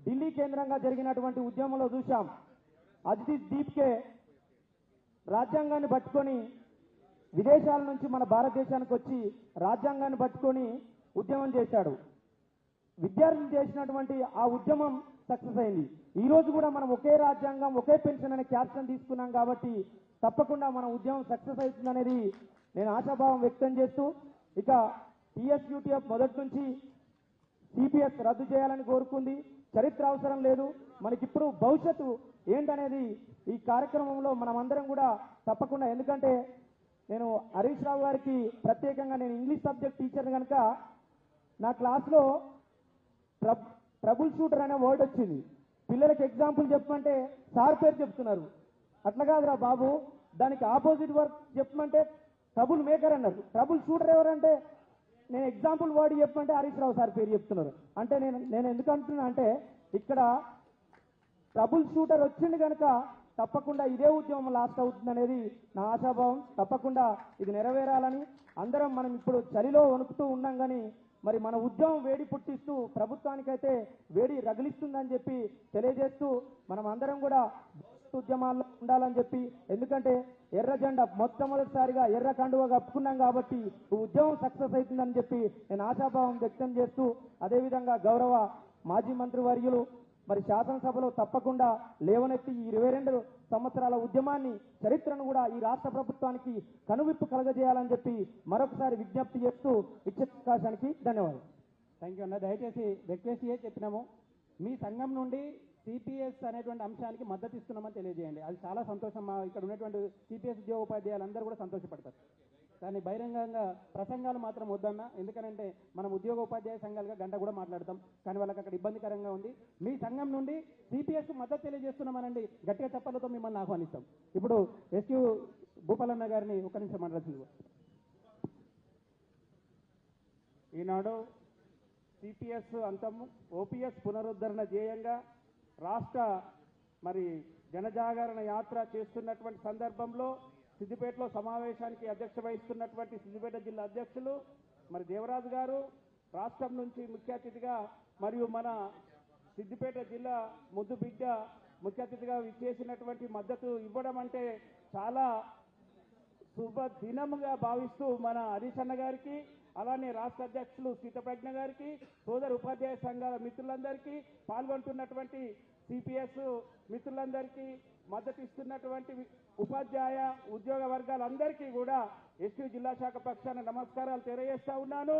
ఢిల్లీ కేంద్రంగా జరిగినటువంటి ఉద్యమంలో చూశాం, అజిత్ దీప్కే రాజ్యాంగాన్ని పట్టుకొని విదేశాల నుంచి మన భారతదేశానికి వచ్చి రాజ్యాంగాన్ని పట్టుకొని ఉద్యమం చేశాడు. విద్యార్థులు చేసినటువంటి ఆ ఉద్యమం సక్సెస్ అయింది. ఈ రోజు కూడా మనం ఒకే రాజ్యాంగం ఒకే పెన్షన్ అనే క్యాప్షన్ తీసుకున్నాం. కాబట్టి తప్పకుండా మన ఉద్యమం సక్సెస్ అవుతుందనేది నేను ఆశాభావం వ్యక్తం చేస్తూ, ఇక టీఎస్యూటీఎఫ్ మొదటి నుంచి సిపిఎస్ రద్దు చేయాలని కోరుకుంది. చరిత్ర అవసరం లేదు, మనకిప్పుడు భవిష్యత్తు ఏంటనేది ఈ కార్యక్రమంలో మనమందరం కూడా తప్పకుండా, ఎందుకంటే నేను హరీష్ రావు గారికి ప్రత్యేకంగా, నేను ఇంగ్లీష్ సబ్జెక్ట్ టీచర్ కనుక నా క్లాస్లో ట్రబుల్ షూటర్ అనే వర్డ్ వచ్చింది. పిల్లలకి ఎగ్జాంపుల్ చెప్పమంటే సార్ పేరు చెప్తున్నారు. అట్లా కాదురా బాబు, దానికి ఆపోజిట్ వర్క్ చెప్పమంటే ట్రబుల్ మేకర్ అన్నారు. ట్రబుల్ షూటర్ ఎవరంటే నేను ఎగ్జాంపుల్ వర్డ్ చెప్పమంటే హరీష్ రావు సార్ పేరు చెప్తున్నారు. అంటే నేను ఎందుకు అంటున్నా అంటే, ఇక్కడ ట్రబుల్ షూటర్ వచ్చింది కనుక తప్పకుండా ఇదే ఉద్యమం లాస్ట్ అవుతుంది అనేది నా ఆశాభావం. తప్పకుండా ఇది నెరవేరాలని అందరం, మనం ఇప్పుడు చలిలో వణుకుతూ ఉన్నాం, కానీ మరి మన ఉద్యమం వేడి పుట్టిస్తూ ప్రభుత్వానికైతే వేడి రగిలిస్తుందని చెప్పి తెలియజేస్తూ, మనం అందరం కూడా ఉద్యమాల్లో ఉండాలని చెప్పి, ఎందుకంటే ఎర్ర జెండా మొట్టమొదటిసారిగా ఎర్ర కండువ కప్పుకున్నాం కాబట్టి ఉద్యమం సక్సెస్ అవుతుందని చెప్పి నేను ఆశాభావం వ్యక్తం చేస్తూ, అదేవిధంగా గౌరవ మాజీ మంత్రి వర్యులు మరి శాసనసభలో తప్పకుండా లేవనెత్తి 22 సంవత్సరాల ఉద్యమాన్ని, చరిత్రను కూడా ఈ రాష్ట్ర ప్రభుత్వానికి కనువిప్పు కలగజేయాలని చెప్పి మరొకసారి విజ్ఞప్తి చేస్తూ ఇచ్చే అవకాశానికి ధన్యవాదాలు. థ్యాంక్ యూ అన్న. దయచేసి రిక్వెస్ట్ చెప్పినాము, మీ సంఘం నుండి సిపిఎస్ అనేటువంటి అంశానికి మద్దతు ఇస్తున్నామని తెలియజేయండి. అది చాలా సంతోషం. మా ఇక్కడ ఉన్నటువంటి సిపిఎస్ ఉద్యోగోపాధ్యాయులందరూ కూడా సంతోషపడతారు. కానీ బహిరంగంగా ప్రసంగాలు మాత్రం వద్దన్నా, ఎందుకనంటే మనం ఉద్యోగోపాధ్యాయ సంఘాలుగా గంట కూడా మాట్లాడతాం, కానీ వాళ్ళకి అక్కడ ఇబ్బందికరంగా ఉంది. మీ సంఘం నుండి సిపిఎస్ మద్దతు తెలియజేస్తున్నామనండి, గట్టిగా చప్పలతో మిమ్మల్ని ఆహ్వానిస్తాం. ఇప్పుడు ఎస్క్యూ భూపాలన్న గారిని ఒక్క నిమిషం మాట్లాడుతుంది. ఈనాడు సిపిఎస్ అంతము, ఓపీఎస్ పునరుద్ధరణ ధ్యేయంగా రాష్ట్ర మరి జనజాగరణ యాత్ర చేస్తున్నటువంటి సందర్భంలో సిద్దిపేటలో సమావేశానికి అధ్యక్ష వహిస్తున్నటువంటి సిద్దిపేట జిల్లా అధ్యక్షులు మరి దేవరాజు గారు, రాష్ట్రం నుంచి ముఖ్య అతిథిగా మరియు మన సిద్దిపేట జిల్లా ముద్దు బిడ్డ ముఖ్య అతిథిగా విచ్చేసినటువంటి మద్దతు ఇవ్వడం అంటే చాలా శుభ దినముగా భావిస్తూ మన హరీష్ అన్న గారికి, అలానే రాష్ట్ర అధ్యక్షులు సీతప్రజ్ఞ గారికి, సోదర ఉపాధ్యాయ సంఘాల మిత్రులందరికీ, పాల్గొంటున్నటువంటి సిపిఎస్ మిత్రులందరికీ, మద్దతు ఇస్తున్నటువంటి ఉపాధ్యాయ ఉద్యోగ వర్గాలందరికీ కూడా ఎస్టీ జిల్లా శాఖ పక్షాన నమస్కారాలు తెలియజేస్తా ఉన్నాను.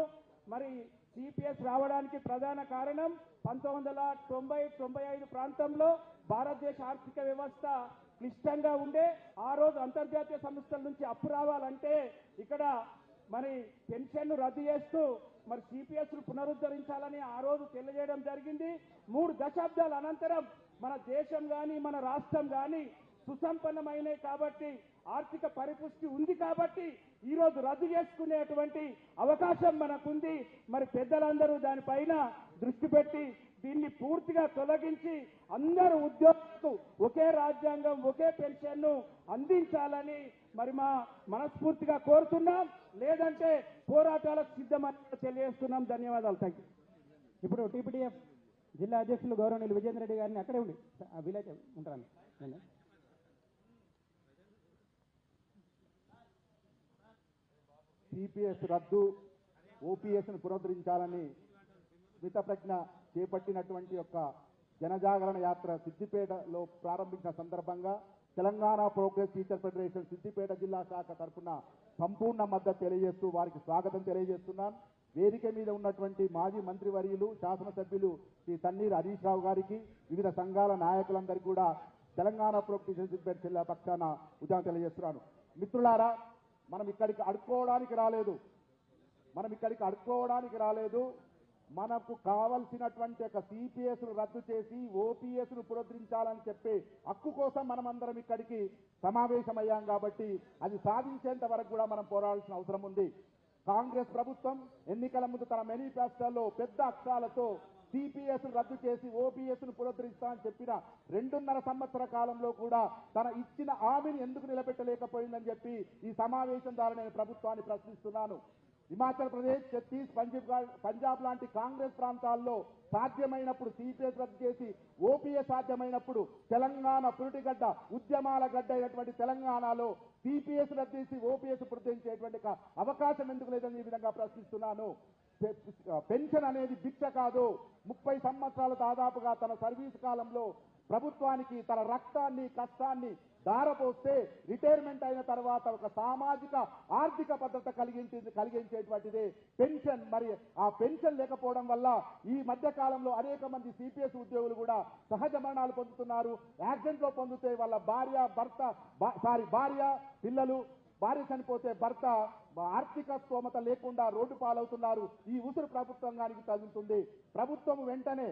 మరి సిపిఎస్ రావడానికి ప్రధాన కారణం 1990-95 ప్రాంతంలో భారతదేశ ఆర్థిక వ్యవస్థ క్లిష్టంగా ఉండే, ఆ రోజు అంతర్జాతీయ సంస్థల నుంచి అప్పు రావాలంటే ఇక్కడ మరి పెన్షన్ను రద్దు చేస్తూ మరి సిపిఎస్ను పునరుద్ధరించాలని ఆ రోజు తెలియజేయడం జరిగింది. 3 దశాబ్దాల అనంతరం మన దేశం కానీ మన రాష్ట్రం కానీ సుసంపన్నమైనవి కాబట్టి, ఆర్థిక పరిపుష్టి ఉంది కాబట్టి ఈరోజు రద్దు చేసుకునేటువంటి అవకాశం మనకుంది. మరి పెద్దలందరూ దానిపైన దృష్టి పెట్టి దీన్ని పూర్తిగా తొలగించి అందరూ ఉద్యోగులకు ఒకే రాజ్యాంగం ఒకే పెన్షన్ను అందించాలని మరి మనస్ఫూర్తిగా కోరుతున్నాం. లేదంటే పోరాటాలకు సిద్ధమని తెలియజేస్తున్నాం. ధన్యవాదాలు. Thank you. ఇప్పుడు టీపీటీఎఫ్ జిల్లా అధ్యక్షులు గౌరవనీయులు విజేంద్ర రెడ్డి గారిని అక్కడే ఉండి వీలైతే ఉంటాను. సిపిఎస్ రద్దు, ఓపీఎస్ను పునరుద్ధరించాలని స్మితప్రజ్ఞ చేపట్టినటువంటి యొక్క జనజాగరణ యాత్ర సిద్దిపేటలో ప్రారంభించిన సందర్భంగా Telangana progress teacher federation Siddipet జిల్లా శాఖ తరఫున సంపూర్ణ మద్దతు తెలియజేస్తూ వారికి స్వాగతం తెలియజేస్తున్నాను. వేదిక మీద ఉన్నటువంటి మాజీ మంత్రివర్యులు, శాసనసభ్యులు శ్రీ తన్నీర్ హరీష్ రావు గారికి, వివిధ సంఘాల నాయకులందరికీ కూడా తెలంగాణ ప్రోగ్రెస్ టీచర్ సిద్దిపేట జిల్లా పక్షాన ఉద్యమం తెలియజేస్తున్నాను. మిత్రులారా, మనం ఇక్కడికి అడుక్కోవడానికి రాలేదు. మనకు కావలసినటువంటి ఒక సిపిఎస్ను రద్దు చేసి ఓపీఎస్ను పునరుద్ధరించాలని చెప్పే హక్కు కోసం మనమందరం ఇక్కడికి సమావేశమయ్యాం. కాబట్టి అది సాధించేంత వరకు కూడా మనం పోరాడాల్సిన అవసరం ఉంది. కాంగ్రెస్ ప్రభుత్వం ఎన్నికల ముందు తన మేనిఫెస్టోలో పెద్ద అక్షరాలతో సిపిఎస్ రద్దు చేసి ఓపీఎస్ను పునరుద్ధరిస్తామని చెప్పిన 2.5 సంవత్సర కాలంలో కూడా తన ఇచ్చిన హామీని ఎందుకు నిలబెట్టలేకపోయిందని చెప్పి ఈ సమావేశం ద్వారా నేను ప్రభుత్వాన్ని ప్రశ్నిస్తున్నాను. హిమాచల్ ప్రదేశ్, పంజాబ్ లాంటి కాంగ్రెస్ ప్రాంతాల్లో సాధ్యమైనప్పుడు సిపిఎస్ రద్దు చేసి ఓపీఎస్ సాధ్యమైనప్పుడు తెలంగాణ పురిటిగడ్డ, ఉద్యమాల గడ్డ అయినటువంటి తెలంగాణలో సిపిఎస్ రద్దు చేసి ఓపీఎస్ పునరుద్ధరించేటువంటి అవకాశం ఎందుకు లేదని ఈ విధంగా ప్రశ్నిస్తున్నాను. పెన్షన్ అనేది భిక్ష కాదు. 30 సంవత్సరాలు దాదాపుగా తన సర్వీస్ కాలంలో ప్రభుత్వానికి తన రక్తాన్ని, కష్టాన్ని దారపోస్తే రిటైర్మెంట్ అయిన తర్వాత ఒక సామాజిక ఆర్థిక భద్రత కలిగించేటువంటిదే పెన్షన్. మరి ఆ పెన్షన్ లేకపోవడం వల్ల ఈ మధ్య కాలంలో అనేక మంది సిపిఎస్ ఉద్యోగులు కూడా సహజ మరణాలు పొందుతున్నారు. యాక్సిడెంట్ లో పొందితే వాళ్ళ భార్య పిల్లలు, భార్య చనిపోతే భర్త ఆర్థిక స్తోమత లేకుండా రోడ్డు పాలవుతున్నారు. ఈ ఉసురు ప్రభుత్వానికి తగులుతుంది. ప్రభుత్వం వెంటనే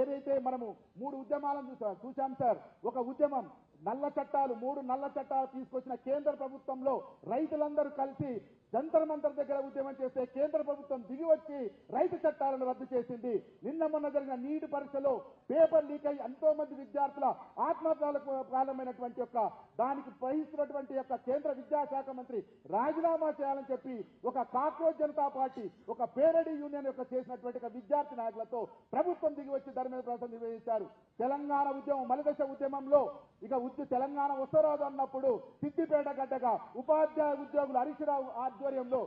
ఏదైతే మనము 3 ఉద్యమాలను చూశాం సార్. ఒక ఉద్యమం నల్ల చట్టాలు, 3 నల్ల చట్టాలు తీసుకొచ్చిన కేంద్ర ప్రభుత్వంలో రైతులందరూ కలిసి జంతర్ మంతర్ దగ్గర ఉద్యమం చేస్తే కేంద్ర ప్రభుత్వం దిగి వచ్చి రైతు చట్టాలను రద్దు చేసింది. నిన్న మొన్న జరిగిన నీటి పరీక్షలో పేపర్ లీక్ అయి ఎంతో మంది విద్యార్థుల ఆత్మహత్యలకు కారణమైనటువంటి యొక్క దానికి వహిస్తున్నటువంటి యొక్క కేంద్ర విద్యాశాఖ మంత్రి రాజీనామా చేయాలని చెప్పి ఒక కాక్రోచ్ జనతా పార్టీ, ఒక పేరడీ యూనియన్ యొక్క చేసినటువంటి విద్యార్థి నాయకులతో ప్రభుత్వం దిగి వచ్చి దాని మీద ప్రశ్న నిర్వహించారు. తెలంగాణ ఉద్యమం మలిదశ ఉద్యమంలో ఇక తెలంగాణ వస్తరాదు అన్నప్పుడు సిద్దిపేట గడ్డగా ఉపాధ్యాయ ఉద్యోగులు హరీష్ రావు ఆధ్వర్యంలో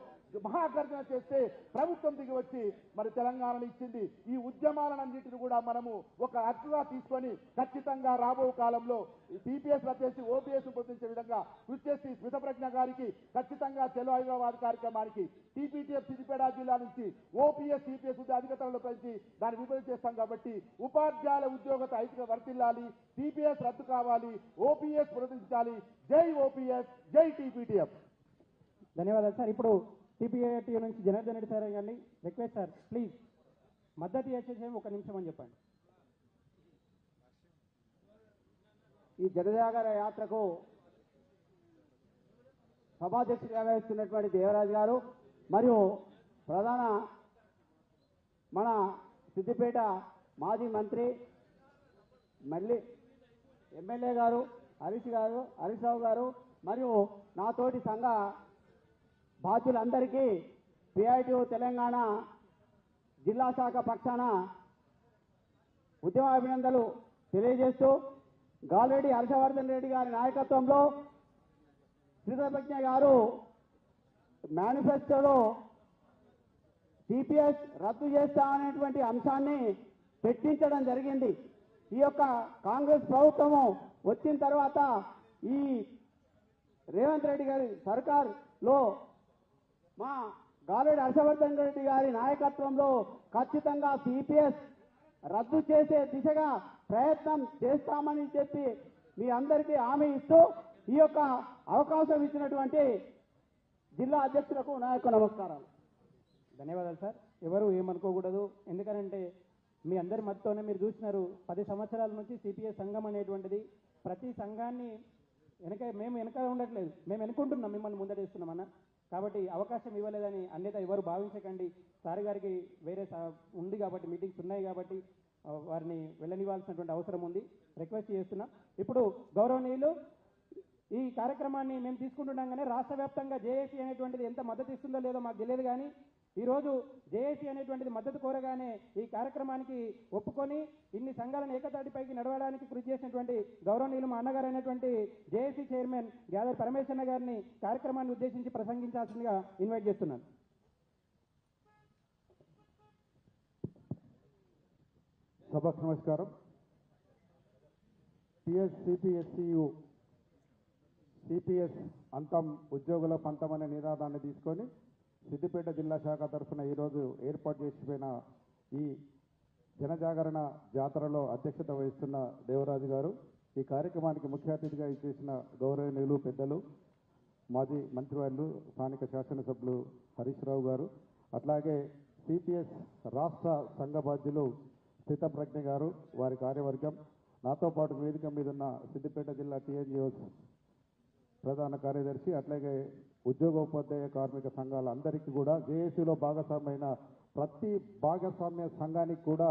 మహాగర్జన చేస్తే ప్రభుత్వం దిగి వచ్చి మరి తెలంగాణను ఇచ్చింది. ఈ ఉద్యమాలన్నింటిని కూడా మనము ఒక హక్కుగా తీసుకొని ఖచ్చితంగా రాబో కాలంలో సిపిఎస్ రద్దు చేసి ఓపీఎస్ పొందించే విధంగా కృషి చేసి స్మితప్రజ్ఞ గారికి ఖచ్చితంగా చెలో హైదరాబాద్ కార్యక్రమానికి టీపీటీఎఫ్ సిద్దిపేట జిల్లా నుంచి ఓపీఎస్ సిపిఎస్ అధికతలో పెంచి దాన్ని విభజన చేస్తాం. కాబట్టి ఉపాధ్యాయుల ఉద్యోగత ఐక్యత వర్తిల్లాలి, సిపిఎస్ రద్దు కావాలి, ఓపీఎస్ పునరుద్ధరించాలి. జై ఓపీఎస్, జై టీపీటీఎఫ్. ధన్యవాదాలు సార్. ఇప్పుడు టీపీఐటీ నుంచి జనార్దన్ రెడ్డి సార్ గారిని రిక్వెస్ట్ సార్, ప్లీజ్ మద్దతు చేసేసి 1 నిమిషం అని చెప్పండి. ఈ జనజాగర యాత్రకు సభాధ్యక్షుడిగా వహిస్తున్నటువంటి దేవరాజు గారు మరియు ప్రధాన మన సిద్దిపేట మాజీ మంత్రి మళ్ళీ ఎమ్మెల్యే గారు హరీష్ రావు గారు మరియు నాతోటి సంఘ బాధ్యులందరికీ పిఐటి తెలంగాణ జిల్లా శాఖ పక్షాన ఉద్యమ అభినందనలు తెలియజేస్తూ గాలిరెడ్డి హర్షవర్ధన్ రెడ్డి గారి నాయకత్వంలో శ్రీధరప్రజ్ఞ గారు మేనిఫెస్టోలో సిపిఎస్ రద్దు చేస్తామనేటువంటి అంశాన్ని పెట్టించడం జరిగింది. ఈ యొక్క కాంగ్రెస్ ప్రభుత్వము వచ్చిన తర్వాత ఈ రేవంత్ రెడ్డి గారి సర్కార్లో మా గాలిరెడ్డి హర్షవర్ధన్ రెడ్డి గారి నాయకత్వంలో ఖచ్చితంగా సిపిఎస్ రద్దు చేసే దిశగా ప్రయత్నం చేస్తామని చెప్పి మీ అందరికీ హామీ ఇస్తూ ఈ యొక్క అవకాశం ఇచ్చినటువంటి జిల్లా అధ్యక్షులకు నా యొక్క నమస్కారాలు. ధన్యవాదాలు సార్. ఎవరు ఏమనుకోకూడదు, ఎందుకనంటే మీ అందరి మద్దతుతోనే మీరు చూసినారు 10 సంవత్సరాల నుంచి సిపిఎస్ సంఘం అనేటువంటిది ప్రతి సంఘాన్ని మేము వెనక ఉండట్లేదు, మేము ఎన్నుకుంటున్నాం, మిమ్మల్ని ముందడేస్తున్నామన్న. కాబట్టి అవకాశం ఇవ్వలేదని అన్యత ఎవరు భావించకండి. సార్ గారికి వేరే ఉంది కాబట్టి, మీటింగ్స్ ఉన్నాయి కాబట్టి వారిని వెళ్ళనివ్వాల్సినటువంటి అవసరం ఉంది. రిక్వెస్ట్ చేస్తున్నా. ఇప్పుడు గౌరవనీయులు ఈ కార్యక్రమాన్ని మేము తీసుకుంటుండగానే రాష్ట్ర వ్యాప్తంగా జేఏసీ అనేటువంటిది ఎంత మద్దతు ఇస్తుందో లేదో మాకు తెలియదు, కానీ ఈరోజు జేఏసీ అనేటువంటిది మద్దతు కోరగానే ఈ కార్యక్రమానికి ఒప్పుకొని ఇన్ని సంఘాలను ఏకతాటిపైకి నడవడానికి కృషి చేసినటువంటి గౌరవనీయులు మా అన్నగారు అయినటువంటి జేఏసీ చైర్మన్ గ్యాదర్ పరమేశ్వర గారిని కార్యక్రమాన్ని ఉద్దేశించి ప్రసంగించాల్సిందిగా ఇన్వైట్ చేస్తున్నాను. సభకు నమస్కారం. సిపిఎస్ అంతం ఉద్యోగుల పంతం అనే నినాదాన్ని తీసుకొని సిద్దిపేట జిల్లా శాఖ తరఫున ఈరోజు ఏర్పాటు చేసిపోయిన ఈ జనజాగరణ జాతరలో అధ్యక్షత వహిస్తున్న దేవరాజు గారు, ఈ కార్యక్రమానికి ముఖ్య అతిథిగా ఇచ్చేసిన గౌరవనీయులు పెద్దలు మాజీ మంత్రివర్యులు స్థానిక శాసనసభ్యులు హరీష్ రావు గారు, అట్లాగే సిపిఎస్ రాష్ట్ర సంఘ బాధ్యులు స్థితప్రజ్ఞ గారు, వారి కార్యవర్గం, నాతో పాటు వేదిక మీద ఉన్న సిద్దిపేట జిల్లా టీఎన్జిఓస్ ప్రధాన కార్యదర్శి, అట్లాగే ఉద్యోగోపాధ్యాయ కార్మిక సంఘాల అందరికీ కూడా, జేఏసీలో భాగస్వామ్యమైన ప్రతి భాగస్వామ్య సంఘానికి కూడా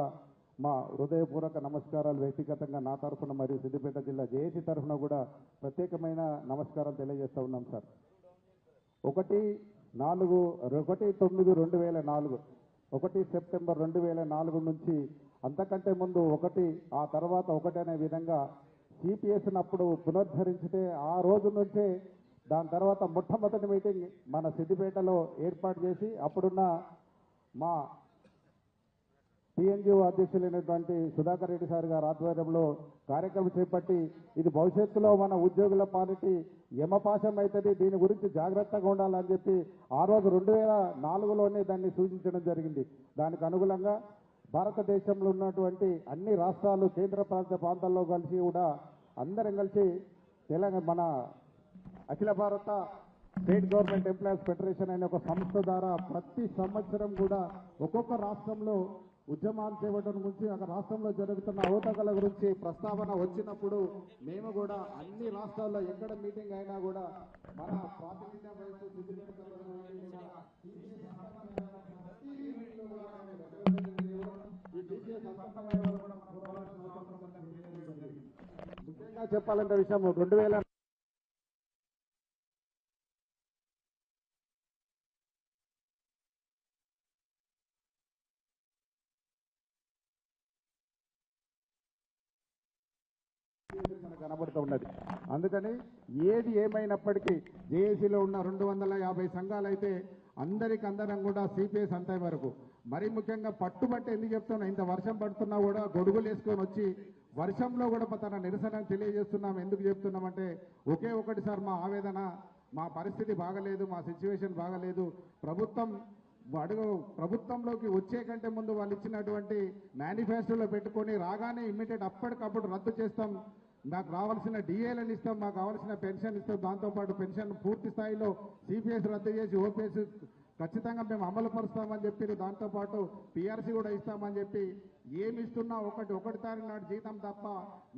మా హృదయపూర్వక నమస్కారాలు వ్యక్తిగతంగా నా తరఫున మరియు సిద్దిపేట జిల్లా జేఏసీ తరఫున కూడా ప్రత్యేకమైన నమస్కారం తెలియజేస్తూ ఉన్నాం సార్. 1/9/2004 1 సెప్టెంబర్ 2004 నుంచి అంతకంటే ముందు 1 ఆ తర్వాత 1 అనే విధంగా సిపిఎస్ని అప్పుడు పునరుద్ధరించితే ఆ రోజు నుంచే దాని తర్వాత మొట్టమొదటి మీటింగ్ మన సిద్దిపేటలో ఏర్పాటు చేసి అప్పుడున్న మా టీఎన్జిఓ అధ్యక్షులైనటువంటి సుధాకర్ రెడ్డి సార్ గారి ఆధ్వర్యంలో కార్యక్రమం చేపట్టి ఇది భవిష్యత్తులో మన ఉద్యోగుల పాలిటీ యమపాశం అవుతుంది, దీని గురించి జాగ్రత్తగా ఉండాలని చెప్పి ఆ రోజు 2004లోనే దాన్ని సూచించడం జరిగింది. దానికి అనుగుణంగా భారతదేశంలో ఉన్నటువంటి అన్ని రాష్ట్రాలు, కేంద్ర ప్రాంతాల్లో కలిసి కూడా అందరం కలిసి తెలంగాణ మన అఖిల భారత స్టేట్ గవర్నమెంట్ ఎంప్లాయీస్ ఫెడరేషన్ అనే ఒక సంస్థ ద్వారా ప్రతి సంవత్సరం కూడా ఒక్కొక్క రాష్ట్రంలో ఉద్యమాలు చేపట్టడం గురించి, ఒక రాష్ట్రంలో జరుగుతున్న అవతకల గురించి ప్రస్తావన వచ్చినప్పుడు మేము కూడా అన్ని రాష్ట్రాల్లో ఎక్కడ మీటింగ్ అయినా కూడా మన ప్రాతినిధ్యం వహిస్తూ ముఖ్యంగా చెప్పాలంటే విషయం 2000 కనబడుతూ ఉన్నది. అందుకని ఏది ఏమైనప్పటికీ జేఏసీలో ఉన్న 250 సంఘాలు అయితే అందరం కూడా సిపిఎస్ అంతే వరకు, మరీ ముఖ్యంగా పట్టుబట్టి ఎందుకు చెప్తున్నా, ఇంత వర్షం పడుతున్నా కూడా గొడుగులు వేసుకొని వచ్చి వర్షంలో కూడా తన నిరసన తెలియజేస్తున్నాం. ఎందుకు చెప్తున్నామంటే ఒకే ఒకటి సార్, మా ఆవేదన, మా పరిస్థితి బాగలేదు, మా సిచ్యువేషన్ బాగలేదు, ప్రభుత్వంలోకి వచ్చే కంటే ముందు వాళ్ళు ఇచ్చినటువంటి మేనిఫెస్టోలో పెట్టుకొని రాగానే ఇమ్మీడియట్ అప్పటికప్పుడు రద్దు చేస్తాం, మాకు రావాల్సిన డిఏలను ఇస్తాం, మాకు కావాల్సిన పెన్షన్ ఇస్తాం, దాంతోపాటు పెన్షన్ పూర్తి స్థాయిలో సిపిఎస్ రద్దు చేసి ఓపీఎస్ ఖచ్చితంగా మేము అమలు పరుస్తామని చెప్పి, దాంతోపాటు పిఆర్సీ కూడా ఇస్తామని చెప్పి, ఏమి ఇస్తున్నా ఒకటి తారీఖు నాడు జీతం తప్ప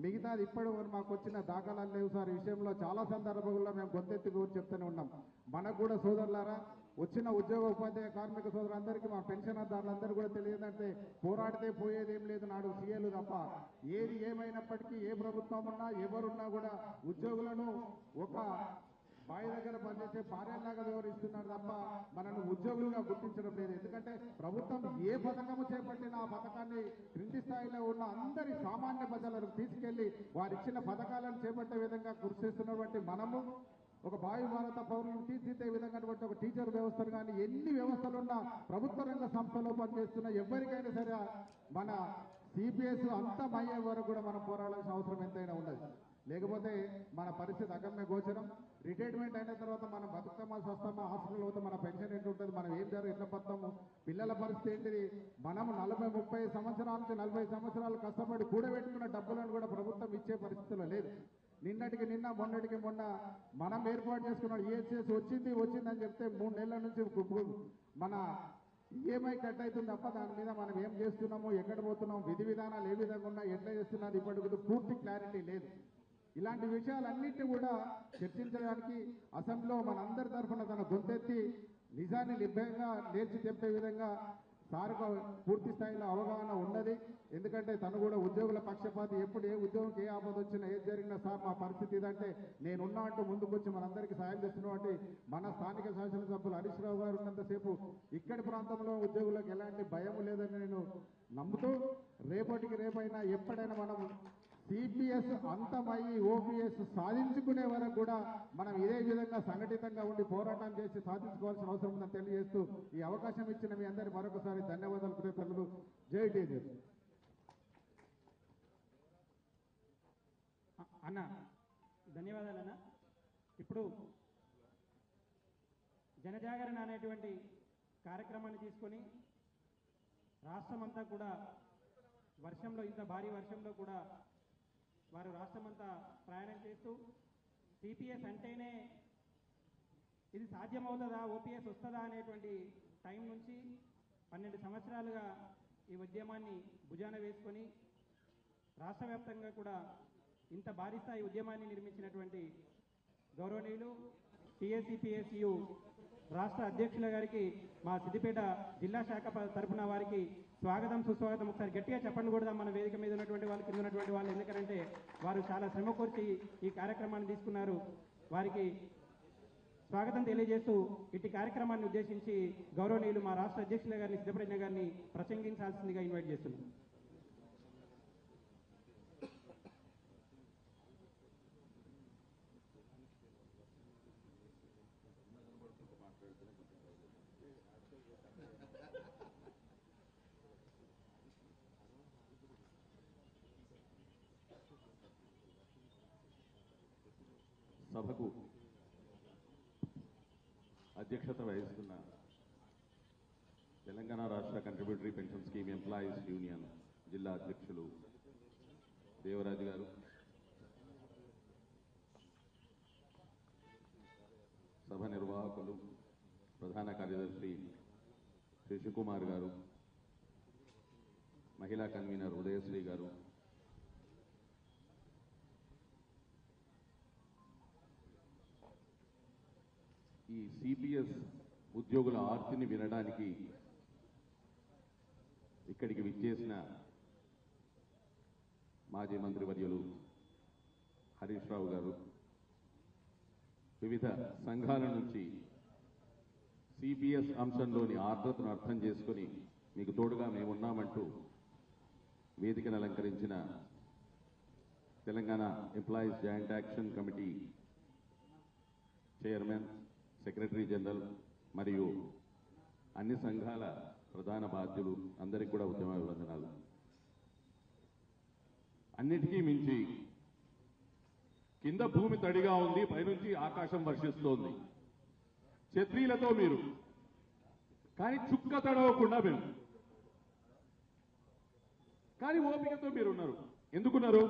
మిగతాది ఇప్పటి వరకు మాకు వచ్చిన దాఖలాలు లేవు సార్. ఈ విషయంలో చాలా సందర్భాల్లో మేము గొంతెత్తి చెప్తూనే ఉన్నాం. మనకు కూడా సోదరులారా వచ్చిన ఉద్యోగ ఉపాధ్యాయ కార్మిక సోదరులందరికీ మా పెన్షన్దారులందరూ కూడా తెలియదంటే పోరాడితే పోయేదేం లేదు నాడు సీఏలు తప్ప. ఏది ఏమైనప్పటికీ ఏ ప్రభుత్వం ఉన్నా ఎవరున్నా కూడా ఉద్యోగులను ఒక బావి దగ్గర పనిచేసే భార్యలాగా వ్యవహరిస్తున్నారు తప్ప మనల్ని ఉద్యోగులుగా గుర్తించడం లేదు. ఎందుకంటే ప్రభుత్వం ఏ పథకము చేపట్టినా ఆ పథకాన్ని క్రింది స్థాయిలో ఉన్న అందరి సామాన్య ప్రజలకు తీసుకెళ్లి వారిచ్చిన పథకాలను చేపట్టే విధంగా కృషి చేస్తున్నటువంటి మనము ఒక భావి భారత పౌరులను తీర్చిదే విధంగా ఒక టీచర్ వ్యవస్థలు కానీ ఎన్ని వ్యవస్థలున్నా ప్రభుత్వ రంగ సంస్థలో పనిచేస్తున్న ఎవరికైనా సరే మన సిపిఎస్ అంతమయ్యే వరకు కూడా మనం పోరాడాల్సిన అవసరం ఎంతైనా ఉన్నది. లేకపోతే మన పరిస్థితి అగమ్య గోచరం. రిటైర్మెంట్ అయిన తర్వాత మనం బతుకమ్మా స్వస్థమా హాస్పిటల్ పోతే మన పెన్షన్ ఎట్లా ఉంటుంది, మనం ఏం జరుగు ఎట్లా పడతాము, పిల్లల పరిస్థితి ఏంటిది. మనం 40-30 సంవత్సరాల నుంచి 40 సంవత్సరాలు కష్టపడి కూడబెట్టుకున్న డబ్బులను కూడా ప్రభుత్వం ఇచ్చే పరిస్థితిలో లేదు. నిన్నటికి నిన్న మొన్నటికి మొన్న మనం ఏర్పాటు చేసుకున్న ఈఎస్ఎస్ వచ్చిందని చెప్తే 3 నెలల నుంచి మన ఈఎంఐ కట్ అవుతుంది తప్ప దాని మీద మనం ఏం చేస్తున్నాము, ఎక్కడ పోతున్నాం, విధి విధానాలు ఏ విధంగా ఉన్నా ఎట్లా చేస్తున్నది ఇప్పటికి పూర్తి క్లారిటీ లేదు. ఇలాంటి విషయాలన్నింటినీ కూడా చర్చించడానికి అసెంబ్లీలో మనందరి తరఫున తన గొంతెత్తి నిజాన్ని నిర్భయంగా నేర్చి చెప్పే విధంగా సార్కు పూర్తి స్థాయిలో అవగాహన ఉన్నది. ఎందుకంటే తను కూడా ఉద్యోగుల పక్షపాతి. ఎప్పుడు ఏ ఉద్యోగంకి ఏ ఆపద వచ్చినా ఏది జరిగినా సార్ మా పరిస్థితి ఇదంటే నేనున్నా అంటూ ముందుకు వచ్చి మనందరికీ సాయం చేస్తున్నటువంటి మన స్థానిక శాసనసభ్యులు హరీష్ రావు గారు ఉన్నంతసేపు ఇక్కడి ప్రాంతంలో ఉద్యోగులకు ఎలాంటి భయం లేదని నేను నమ్ముతూ రేపటికి రేపైనా ఎప్పుడైనా మనం సిపిఎస్ అంతమయ్యి ఓపీఎస్ సాధించుకునే వరకు కూడా మనం ఇదే విధంగా సంఘటితంగా ఉండి పోరాటం చేసి సాధించుకోవాల్సిన అవసరం ఉందని తెలియజేస్తూ ఈ అవకాశం ఇచ్చిన మీ అందరి మరొకసారి ధన్యవాదాలు కృతజ్ఞతలు. జై టీజీ. అన్న ధన్యవాదాలన్న. ఇప్పుడు జనజాగరణ అనేటువంటి కార్యక్రమాన్ని తీసుకొని రాష్ట్రమంతా కూడా వర్షంలో, ఇంత భారీ వర్షంలో కూడా వారు రాష్ట్రమంతా ప్రయాణం చేస్తూ సిపిఎస్ అంటేనే ఇది సాధ్యమవుతుందా, ఓపీఎస్ వస్తుందా అనేటువంటి టైం నుంచి 12 సంవత్సరాలుగా ఈ ఉద్యమాన్ని భుజాన వేసుకొని రాష్ట్ర వ్యాప్తంగా కూడా ఇంత భారీ స్థాయి ఉద్యమాన్ని నిర్మించినటువంటి గౌరవనీయులు టీఎస్సీపీఎస్యు రాష్ట్ర అధ్యక్షుల గారికి మా సిద్దిపేట జిల్లా శాఖ తరఫున వారికి స్వాగతం సుస్వాగతం. ఒకసారి గట్టిగా చెప్పండి కూడా మన వేదిక మీద ఉన్నటువంటి వాళ్ళు, కింద ఉన్నటువంటి వాళ్ళు, ఎందుకంటే వారు చాలా శ్రమ కోర్చి ఈ కార్యక్రమాన్ని తీసుకున్నారు. వారికి స్వాగతం తెలియజేస్తూ ఇట్టి కార్యక్రమాన్ని ఉద్దేశించి గౌరవనీయులు మా రాష్ట్ర అధ్యక్షుల గారిని సిద్ధప్రజ్ఞ గారిని ప్రసంగించాల్సిందిగా ఇన్వైట్ చేస్తున్నాం. సభకు అధ్యక్షత వహిస్తున్న తెలంగాణ రాష్ట్ర contributory pension scheme employees union జిల్లా అధ్యక్షులు దేవరాజు గారు, సభ నిర్వాహకులు ప్రధాన కార్యదర్శి శశికుమార్ గారు, మహిళా కన్వీనర్ ఉదయశ్రీ గారు, ఈ సిపిఎస్ ఉద్యోగుల ఆర్తిని వినడానికి ఇక్కడికి విచ్చేసిన మాజీ మంత్రివర్యులు హరీష్ రావు గారు, వివిధ సంఘాల నుంచి సిపిఎస్ అంశంలోని ఆర్ద్రతను అర్థం చేసుకుని మీకు తోడుగా మేమున్నామంటూ వేదికను అలంకరించిన Telangana employees joint action committee chairman, secretary general మరియు అన్ని సంఘాల ప్రధాన బాధ్యులు అందరికీ కూడా ఉద్యమ అభివందనాలు. అన్నిటికీ మించి కింద భూమి తడిగా ఉంది, పైనుంచి ఆకాశం వర్షిస్తోంది. ఛత్రీలతో మీరు, కానీ చుక్క తడవకుండా మేము, కానీ ఓపికతో మీరున్నారు. ఎందుకున్నారు?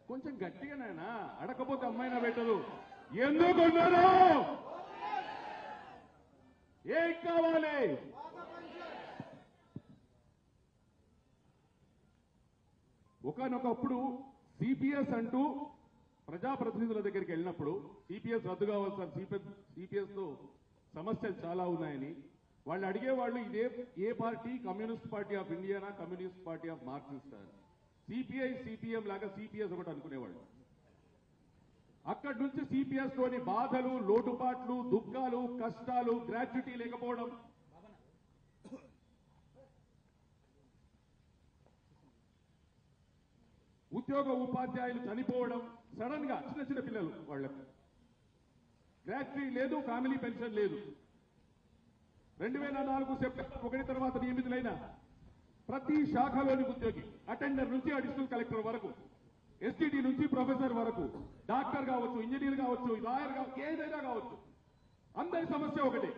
కొంచెం గట్టిగానైనా అడకపోతే అమ్మాయినా పెట్టదు. ఎందుకున్నారు? ఏం కావాలి? ఒకనొకప్పుడు సిపిఎస్ అంటూ ప్రజాప్రతినిధుల దగ్గరికి వెళ్ళినప్పుడు సిపిఎస్ రద్దు కావాలి సార్, సిపిఎస్ తో సమస్యలు చాలా ఉన్నాయని వాళ్ళు అడిగేవాళ్ళు, ఇదే ఏ పార్టీ, కమ్యూనిస్ట్ పార్టీ ఆఫ్ ఇండియానా, communist party of Marxist, CPI CPM లాగా సిపిఎస్ ఒకటి అనుకునేవాళ్ళు. అక్కడి నుంచి సిపిఎస్ లోని బాధలు, లోటుపాట్లు, దుఃఖాలు, కష్టాలు, గ్రాట్యుటీ లేకపోవడం, ఉద్యోగ ఉపాధ్యాయులు చనిపోవడం, సడన్ గా చిన్న చిన్న పిల్లలు వాళ్ళకు గ్రాట్యుటీ లేదు, ఫ్యామిలీ పెన్షన్ లేదు. 2004 సెప్టెంబర్ 1 తర్వాత నియమితులైన ప్రతి శాఖలోని ఉద్యోగి, అటెండర్ నుంచి అడిషనల్ కలెక్టర్ వరకు, ఎస్టీడీ నుంచి ప్రొఫెసర్ వరకు, డాక్టర్ కావచ్చు, ఇంజనీర్ కావచ్చు, లాయర్ కావచ్చు, ఏదైనా కావచ్చు, అందరి సమస్య ఒకటే.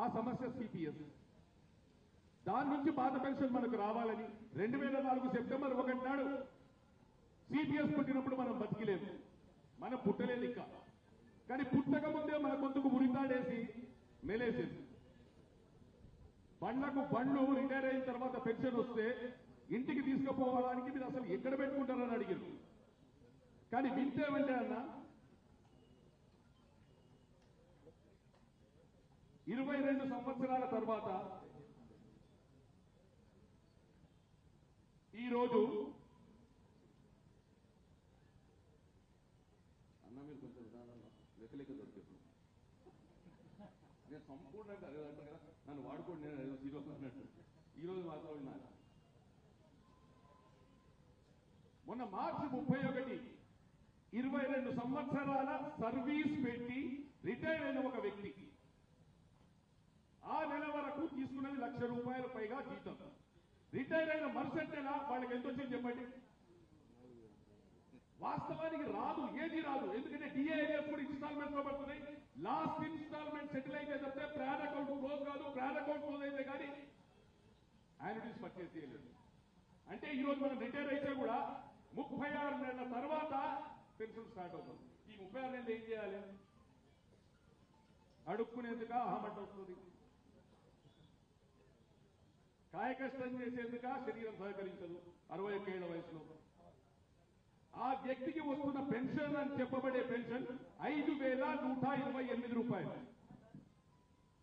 ఆ సమస్య సిపిఎస్. దాని నుంచి పాత పెన్షన్ మనకు రావాలని 2004 సెప్టెంబర్ 1 నాడు సిపిఎస్ పుట్టినప్పుడు మనం బతికిలేము, మనం పుట్టలేదు ఇంకా. కానీ పుట్టక ముందే మన గొంతుకు ఉరితాడేసి మెలేసేది. బండ్లకు బండ్లు రిటైర్ అయిన తర్వాత పెన్షన్ వస్తే ఇంటికి తీసుకుపోవడానికి మీరు అసలు ఎక్కడ పెట్టుకుంటారని అడిగారు. కానీ వింటేమంటే అన్న 22 సంవత్సరాల తర్వాత ఈరోజు అన్న మీరు కొంచెం విధానంలో లెక్కలేక దొరికేప్పుడు నేను సంపూర్ణంగా అదే అంటారు కదా, నన్ను వాడుకోండి, నేను జీరో అన్నట్టు. ఈరోజు మాత్రం విన్నాను. మొన్న మార్చి 31 22 సంవత్సరాల సర్వీస్ పెట్టి రిటైర్ అయిన ఒక వ్యక్తి ఆ నెల వరకు తీసుకున్నది ₹1,00,000 పైగా జీతం. రిటైర్ అయిన మరుసటి నెల వాళ్ళకి ఎంత వచ్చింది చెప్పండి? వాస్తవానికి రాదు, ఏది రాదు. ఎందుకంటే డిఏఎస్ కూడా ఇన్స్టాల్మెంట్ లో పడుతున్నాయి. లాస్ట్ ఇన్స్టాల్మెంట్ సెటిల్ అయితే తప్పితే ప్రాన్ అకౌంట్ క్లోజ్ కాదు, ప్రాన్ అకౌంట్ క్లోజ్ అయితే కానీ యాన్యుటీస్ పర్చేస్ చేయలేదు. అంటే ఈ రోజు మనం రిటైర్ అయితే కూడా 36 నెలల తర్వాత పెన్షన్ స్టార్ట్ అవుతుంది. ఈ 36 నెలలు ఏం చేయాలి? అడుక్కునేందుక అహమట్ వస్తుంది, కాయకష్టం చేసేందుక శరీరం సహకరించదు 61 ఏళ్ల వయసులో. ఆ వ్యక్తికి వస్తున్న పెన్షన్ అని చెప్పబడే పెన్షన్ ₹5,128.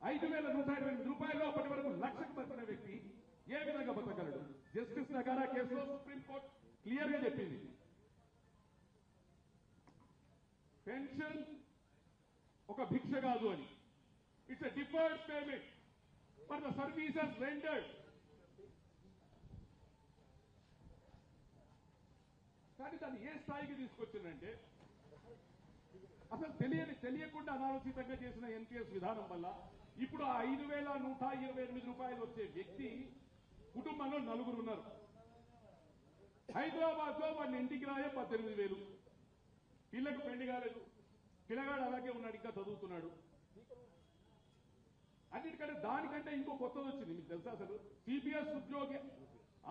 ₹5,128 అప్పటి వరకు లక్షకు బతికిన వ్యక్తి ఏ విధంగా బతకగలడు? జస్టిస్ నగారా కేసులో సుప్రీంకోర్టు క్లియర్ గా చెప్పింది, పెన్షన్ ఒక భిక్ష కాదు అని. It's a deferred payment for the services rendered. కానీ దాన్ని ఏ స్థాయికి తీసుకొచ్చిందంటే అసలు తెలియకుండా అనాలోచితంగా చేసిన ఎన్పిఎస్ విధానం వల్ల ఇప్పుడు ఆ ₹5,128 వచ్చే వ్యక్తి కుటుంబంలో 4 ఉన్నారు. హైదరాబాద్ లో వాడిని ఇంటికి రాయే 18,000. పిల్లకు పెళ్లి కాలేదు, పిల్లగాడు అలాగే ఉన్నాడు, ఇంకా చదువుతున్నాడు. అన్నిటికంటే దానికంటే ఇంకో కొత్తది వచ్చింది. మీకు తెలుసా అసలు సిపిఎస్ ఉద్యోగి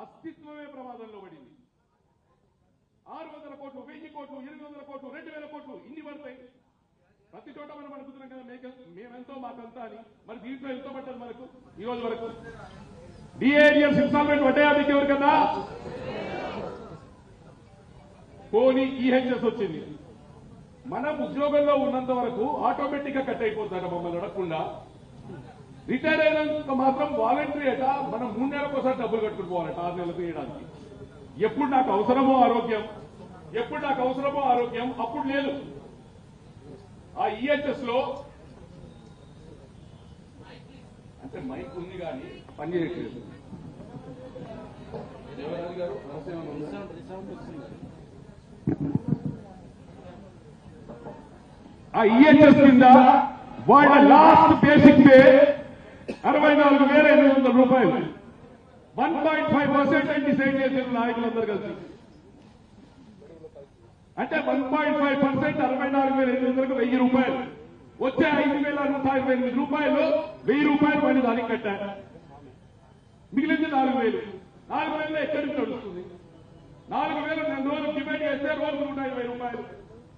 అస్తిత్వమే ప్రమాదంలో పడింది. 600 కోట్లు, 1000 కోట్లు, 800 కోట్లు, 2000 కోట్లు ఇన్ని పడతాయి. ప్రతి చోట మనం అనుకుంటున్నాం కదా మేమెంతో మాకంతా అని. మరి దీంట్లో ఎంత పడ్డది మనకు ఈ రోజు వరకు? డిఏడిఎస్ ఇన్స్టాల్మెంట్ పడ్డాయా మీకు ఎవరికన్నా? పోనీ ఈహెచ్ఎస్ వచ్చింది. మనం ఉద్యోగంలో ఉన్నంత వరకు ఆటోమేటిక్ గా కట్ అయిపోతాడు మమ్మల్ని అడగకుండా. రిటైర్ అయినంత మాత్రం వాలంటరీ అట మనం 3 నెలలకోసారి డబ్బులు కట్టుకుని పోవాలట 6 నెలలకు వేయడానికి. ఎప్పుడు నాకు అవసరమో ఆరోగ్యం అప్పుడు లేదు. ఆ ఈహెచ్ఎస్ లో అంటే మైక్ ఉంది కానీ పనిచేయట్లేదు. దేవరాజు గారు ఆ ఈహెచ్ఎస్ కింద వాళ్ళ లాస్ట్ బేసిక్ పే ₹64,800. 1.5% డిసైడ్ చేసిన నాయకులందరూ కలిసి. అంటే 1.5% ₹64,800కు ₹1,000. వచ్చే ₹5,128 ₹1,000 పని దానికి కట్టారు. మిగిలింది 4,000. 4,000 ఎక్కడి నుంచి నడుస్తుంది? 4,000 2 రోజులు డివైడ్ చేస్తే రోజు ₹120.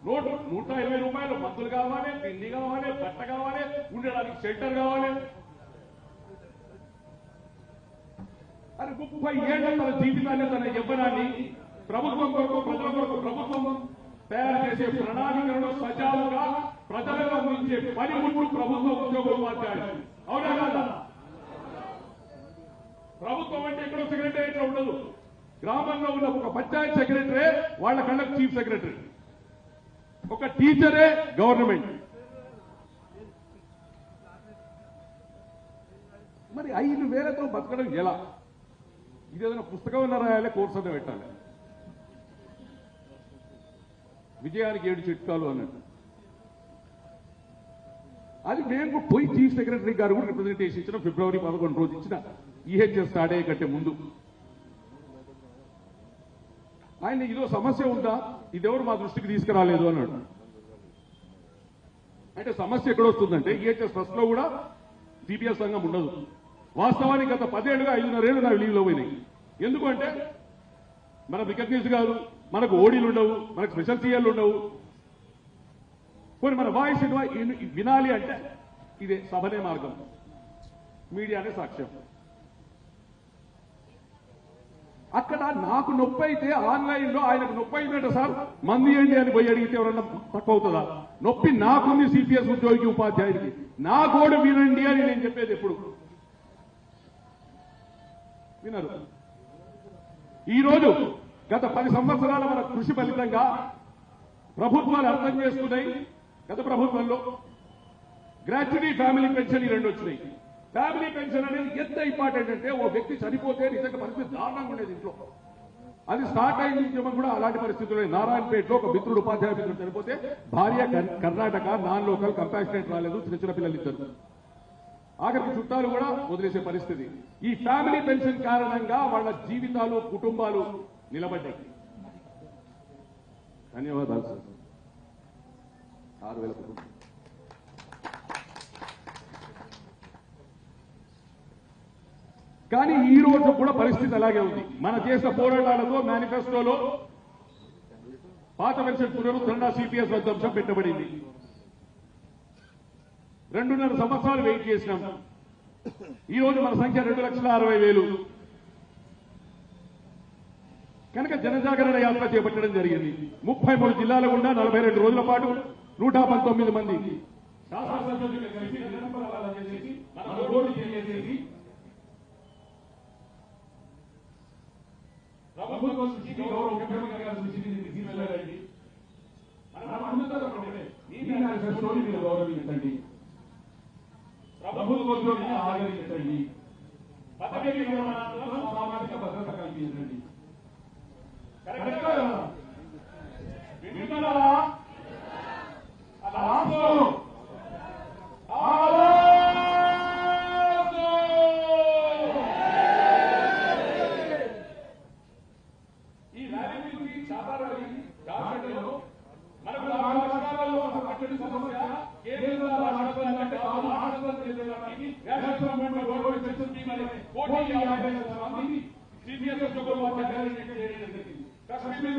₹120 మందులు కావాలి, తిండి కావాలి, బట్ట కావాలి, ఉండడానికి షెల్టర్ కావాలి. అది 30 ఏళ్ల తన జీవితాన్ని, తన యవ్వనాన్ని ప్రభుత్వం కొరకు ప్రజల కొరకు ప్రభుత్వం తయారు చేసే ప్రణాళికలను సజావుగా ప్రజలకు అందించే పనిముట్లు ప్రభుత్వ ఉద్యోగోపాధ్యాయులు. అవునా కదా? ప్రభుత్వం అంటే ఎక్కడో సెక్రటరీ ఉండదు. గ్రామంలో ఉన్న ఒక పంచాయత్ సెక్రటరీ వాళ్ళ కళ్ళకు చీఫ్ సెక్రటరీ, ఒక టీచరే గవర్నమెంట్. మరి 5,000తో బతకడం ఎలా? ఇదేదైనా పుస్తకం ఉన్న రాయాలి, కోర్సు అన్న పెట్టాలి. విజయానికి 7 చిట్కాలు అన్నట్టు. అది మేము పోయి చీఫ్ సెక్రటరీ గారు కూడా రిప్రజెంటేషన్ ఇచ్చిన ఫిబ్రవరి 11 రోజు ఇచ్చిన ఈహెచ్ఎస్ స్టార్ట్ అయ్యే కంటే ముందు. ఆయన ఇదో సమస్య ఉందా, ఇదెవరు మా దృష్టికి తీసుకురాలేదు అన్నాడు. అంటే సమస్య ఎక్కడొస్తుందంటే ఈహెచ్ఎస్ ట్రస్ట్ లో కూడా సిపిఎస్ సంఘం ఉండదు. వాస్తవానికి గత 10 ఏళ్లుగా 5.5 ఏళ్ళు నాకు లీవ్లో పోయినాయి. ఎందుకంటే మన రికగ్నైజ్ కాదు, మనకు ఓడీలు ఉండవు, మనకు స్పెషల్ సీఎల్ ఉండవు. కొన్ని మన వాయిస్ వినాలి అంటే ఇదే సభనే మార్గం, మీడియానే సాక్ష్యం. అక్కడ నాకు నొప్పి అయితే ఆన్లైన్ లో ఆయనకు నొప్పి అయిందంట, సార్ మంది ఏంటి అని పోయి అడిగితే ఎవరన్నా తక్కువ అవుతుందా? నొప్పి నాకుంది సిపిఎస్ ఉద్యోగి ఉపాధ్యాయుడికి, నా గోడు వినండి అని నేను చెప్పేది ఎప్పుడు వినరు. ఈ రోజు గత 10 సంవత్సరాల మన కృషి ఫలితంగా ప్రభుత్వాలు అర్థం చేసుకున్నాయి. గత ప్రభుత్వంలో గ్రాట్యుటీ ఫ్యామిలీ పెన్షన్ ఈ 2 వచ్చినాయి. ఫ్యామిలీ పెన్షన్ అనేది ఎంత ఇంపార్టెంట్ అంటే ఓ వ్యక్తి చనిపోతే నిజంగా పరిస్థితి దారుణంగా ఉండేది ఇంట్లో. అది స్టార్ట్ అయింది ఉద్యమం కూడా అలాంటి పరిస్థితుల్లో. నారాయణపేటలో ఒక మిత్రుడు, ఉపాధ్యాయ మిత్రుడు చనిపోతే భార్య కర్ణాటక, నాన్ లోకల్, కంపాషనేట్ రాలేదు, చిన్న పిల్లలు ఇద్దరు, ఆఖరికి చుట్టాలు కూడా వదిలేసే పరిస్థితి. ఈ ఫ్యామిలీ పెన్షన్ కారణంగా వాళ్ళ జీవితాలు, కుటుంబాలు నిలబడ్డాయి. ధన్యవాదాలు సార్. 6,000 కుటుంబం. కానీ ఈ రోజు కూడా పరిస్థితి అలాగే ఉంది. మన చేసిన పోరాటాలతో మేనిఫెస్టోలో పాత పెన్షన్ పునరుద్ధరణ, సిపిఎస్ రద్దంశం పెట్టబడింది. 2.5 సంవత్సరాలు వెయిట్ చేసినాం. ఈ రోజు మన సంఖ్య 2,60,000. కనుక జనజాగరణ యాత్ర చేపట్టడం జరిగింది. 33 జిల్లాల గుండా 42 రోజుల పాటు 119 మంది శాసనసభ్యులు కలిసి నిరంతరాలు చేసి మన రోడ్డు చేసేసి ప్రభుత్వం నుంచి గౌరవ ముఖ్యమంత్రి గారి దృష్టికి తీసుకెళ్లారండి. మనం అందరం ఒకటే, ఈ మేనిఫెస్టోని మీరు గౌరవించండి, ప్రభుత్వంలోనే ఆదరించండి, పదవి విరమణానంతరం సామాజిక భద్రత కల్పించండి. కరెక్ట్ గా వింటున్నారా? ఈ ర్యాలీ గురించి చాలామంది రాష్ట్రంలో మనకు రాష్ట్రాలలో అక్కడి సమస్య కేంద్ర రాష్ట్రాలంటే రాష్ట్రాలు చేసేదానికి రాష్ట్రంలో గవర్నమెంట్ పెన్షన్ స్కీమ్ అనే 1,50,000 మంది సీనియర్ ఉద్యోగులు జరిగింది. కశ్మీర్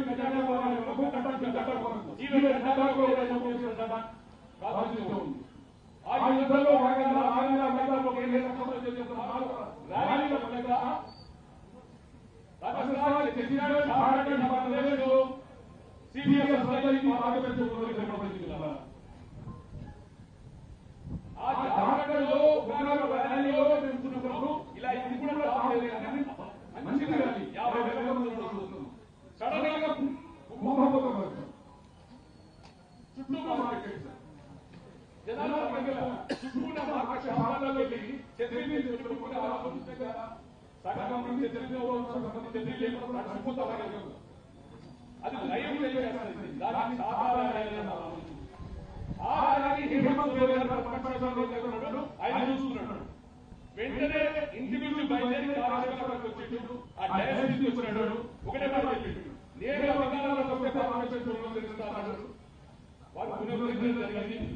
ఆ యుద్ధంలో భాగంగా ఇలా ఇది కూడా మంచిది కాదు. 50,000 మంది సడన్ గా చుట్టూ మార్కెట్ జనాలు చుట్టూ మార్కెట్ శాతాలలో వెళ్ళి చెత్రీ సగం నుంచి అది లైవ్ చేయాలి. దానికి ఆయన చూస్తున్నాడు. వెంటనే ఇంటికి బయలుదేరి కార్యక్రమానికి వచ్చేటప్పుడు ఆ డయాలసిస్ తీసుకున్నాడు. ఒకటే మాట చెప్పిండు, నేను అధికారంలో తెలుస్తాను. వారు పునరుద్ధరణ జరిగింది.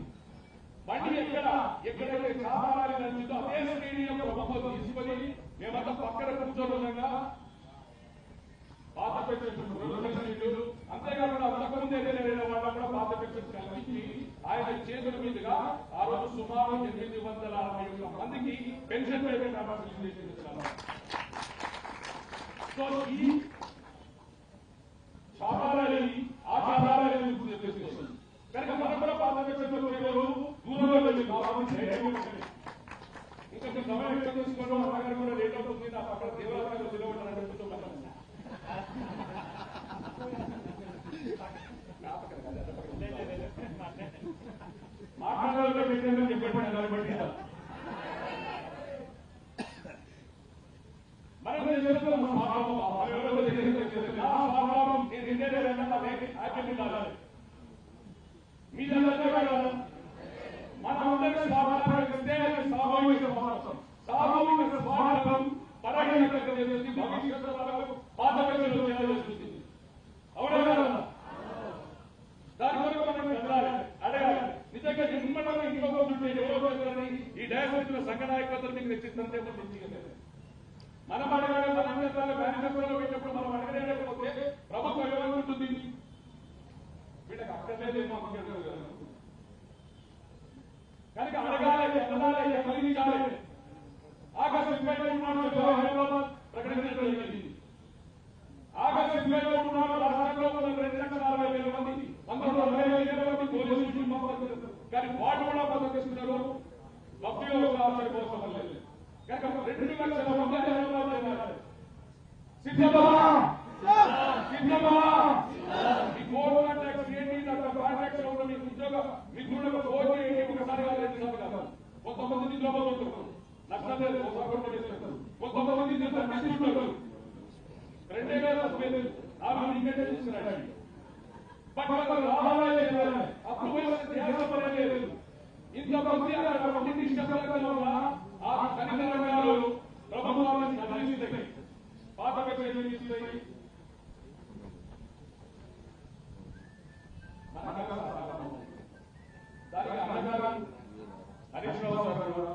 బండి ఎక్కడైతే సాధారణ నచ్చిందో అదే స్టేడియం ప్రభుత్వం తీసుకొని మేమంతా పక్కన కూర్చోగా పాత పెన్షన్ పునరుద్ధరణ, అంతేకాకుండా అంతకుముందే వాళ్ళ కూడా పాత పెన్షన్ కల్పించి ఆయన చేతుల మీదుగా ఆ రోజు సుమారు 861 మందికి పెన్షన్ పేమెంట్. సో సిబ్బంది ఉన్నారు రాష్ట్రంలో ఉన్న 2,60,000 మంది అందులో 40,000 మంది పోలీసులు పంపిస్తారు కానీ వాళ్ళు కూడా పనిచేస్తున్నారు మబ్బిలో కావాలని కోసం లేదు కనుక 2 లక్షల మంది హైదరాబాద్ చేరారు సిద్ధమా సిద్ధమా ఈ గవర్నమెంట్ ట్యాక్స్ ఏంటి దాంట్లో కాంట్రాక్ట్ లో ఉన్న మీ ఉద్యోగ మిత్రులకు ఫోన్ చేయండి ఒకసారి కాదు 2 సార్లు కాదు కొంతమంది నిద్రపోతూ ఉంటారు నష్టం లేదు ఒకసారి చేస్తారు కొంతమంది నిద్రపోతారు 2,000 ఆమె ఇంకేంటే తీసుకురాడు బట్ వాళ్ళు రావాలే అప్పుడు ధ్యాస పడలేదు ఇంతమంది అక్కడ నిశ్శబ్దంగా ఉన్న ఆ కనికరంగాలు ప్రభుత్వాన్ని కదిలిస్తాయి పాత ఇస్తాయి దానికి అన్నగారు హరీష్ రావు గారు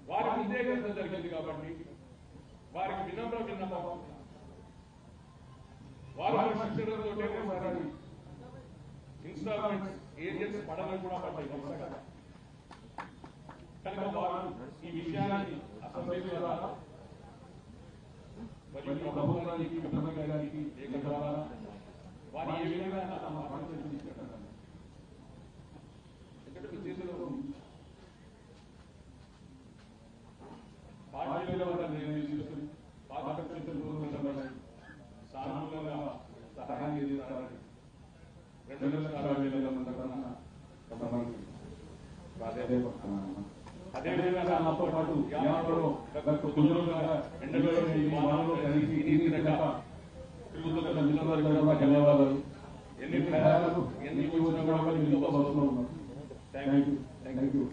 వారి ఉద్యోగం జరిగింది కాబట్టి వారికి విన్నపం వారు శిక్షణతో ఇన్స్టాల్మెంట్స్ ఏజెంట్స్ పడని కూడా పడ్డాయి కనుక వారు ఈ విషయాన్ని అసెంబ్లీ ద్వారా మరియు ప్రభుత్వానికి ముఖ్యమంత్రి గారికి లేఖ ద్వారా వారు ఏ విధంగా తమ పని తీసుకెళ్తారు ఎందుకంటే చేతిలో పార్టీలో నిర్ణయం తీసుకుని పాత చేతులు సానుకూలంగా సహాయం చేస్తారని 2,60,000 మంది కొంతమంది అదేవిధంగా నాతో పాటు యాత్రలో కొంచెంగా ఎండలో వాహనంలో కలిసి ధన్యవాదాలు ఎన్ని ప్రయాణాలు ఎన్ని వచ్చినా కూడా ఇంట్లో బస్సులో ఉన్నారు థ్యాంక్ యూ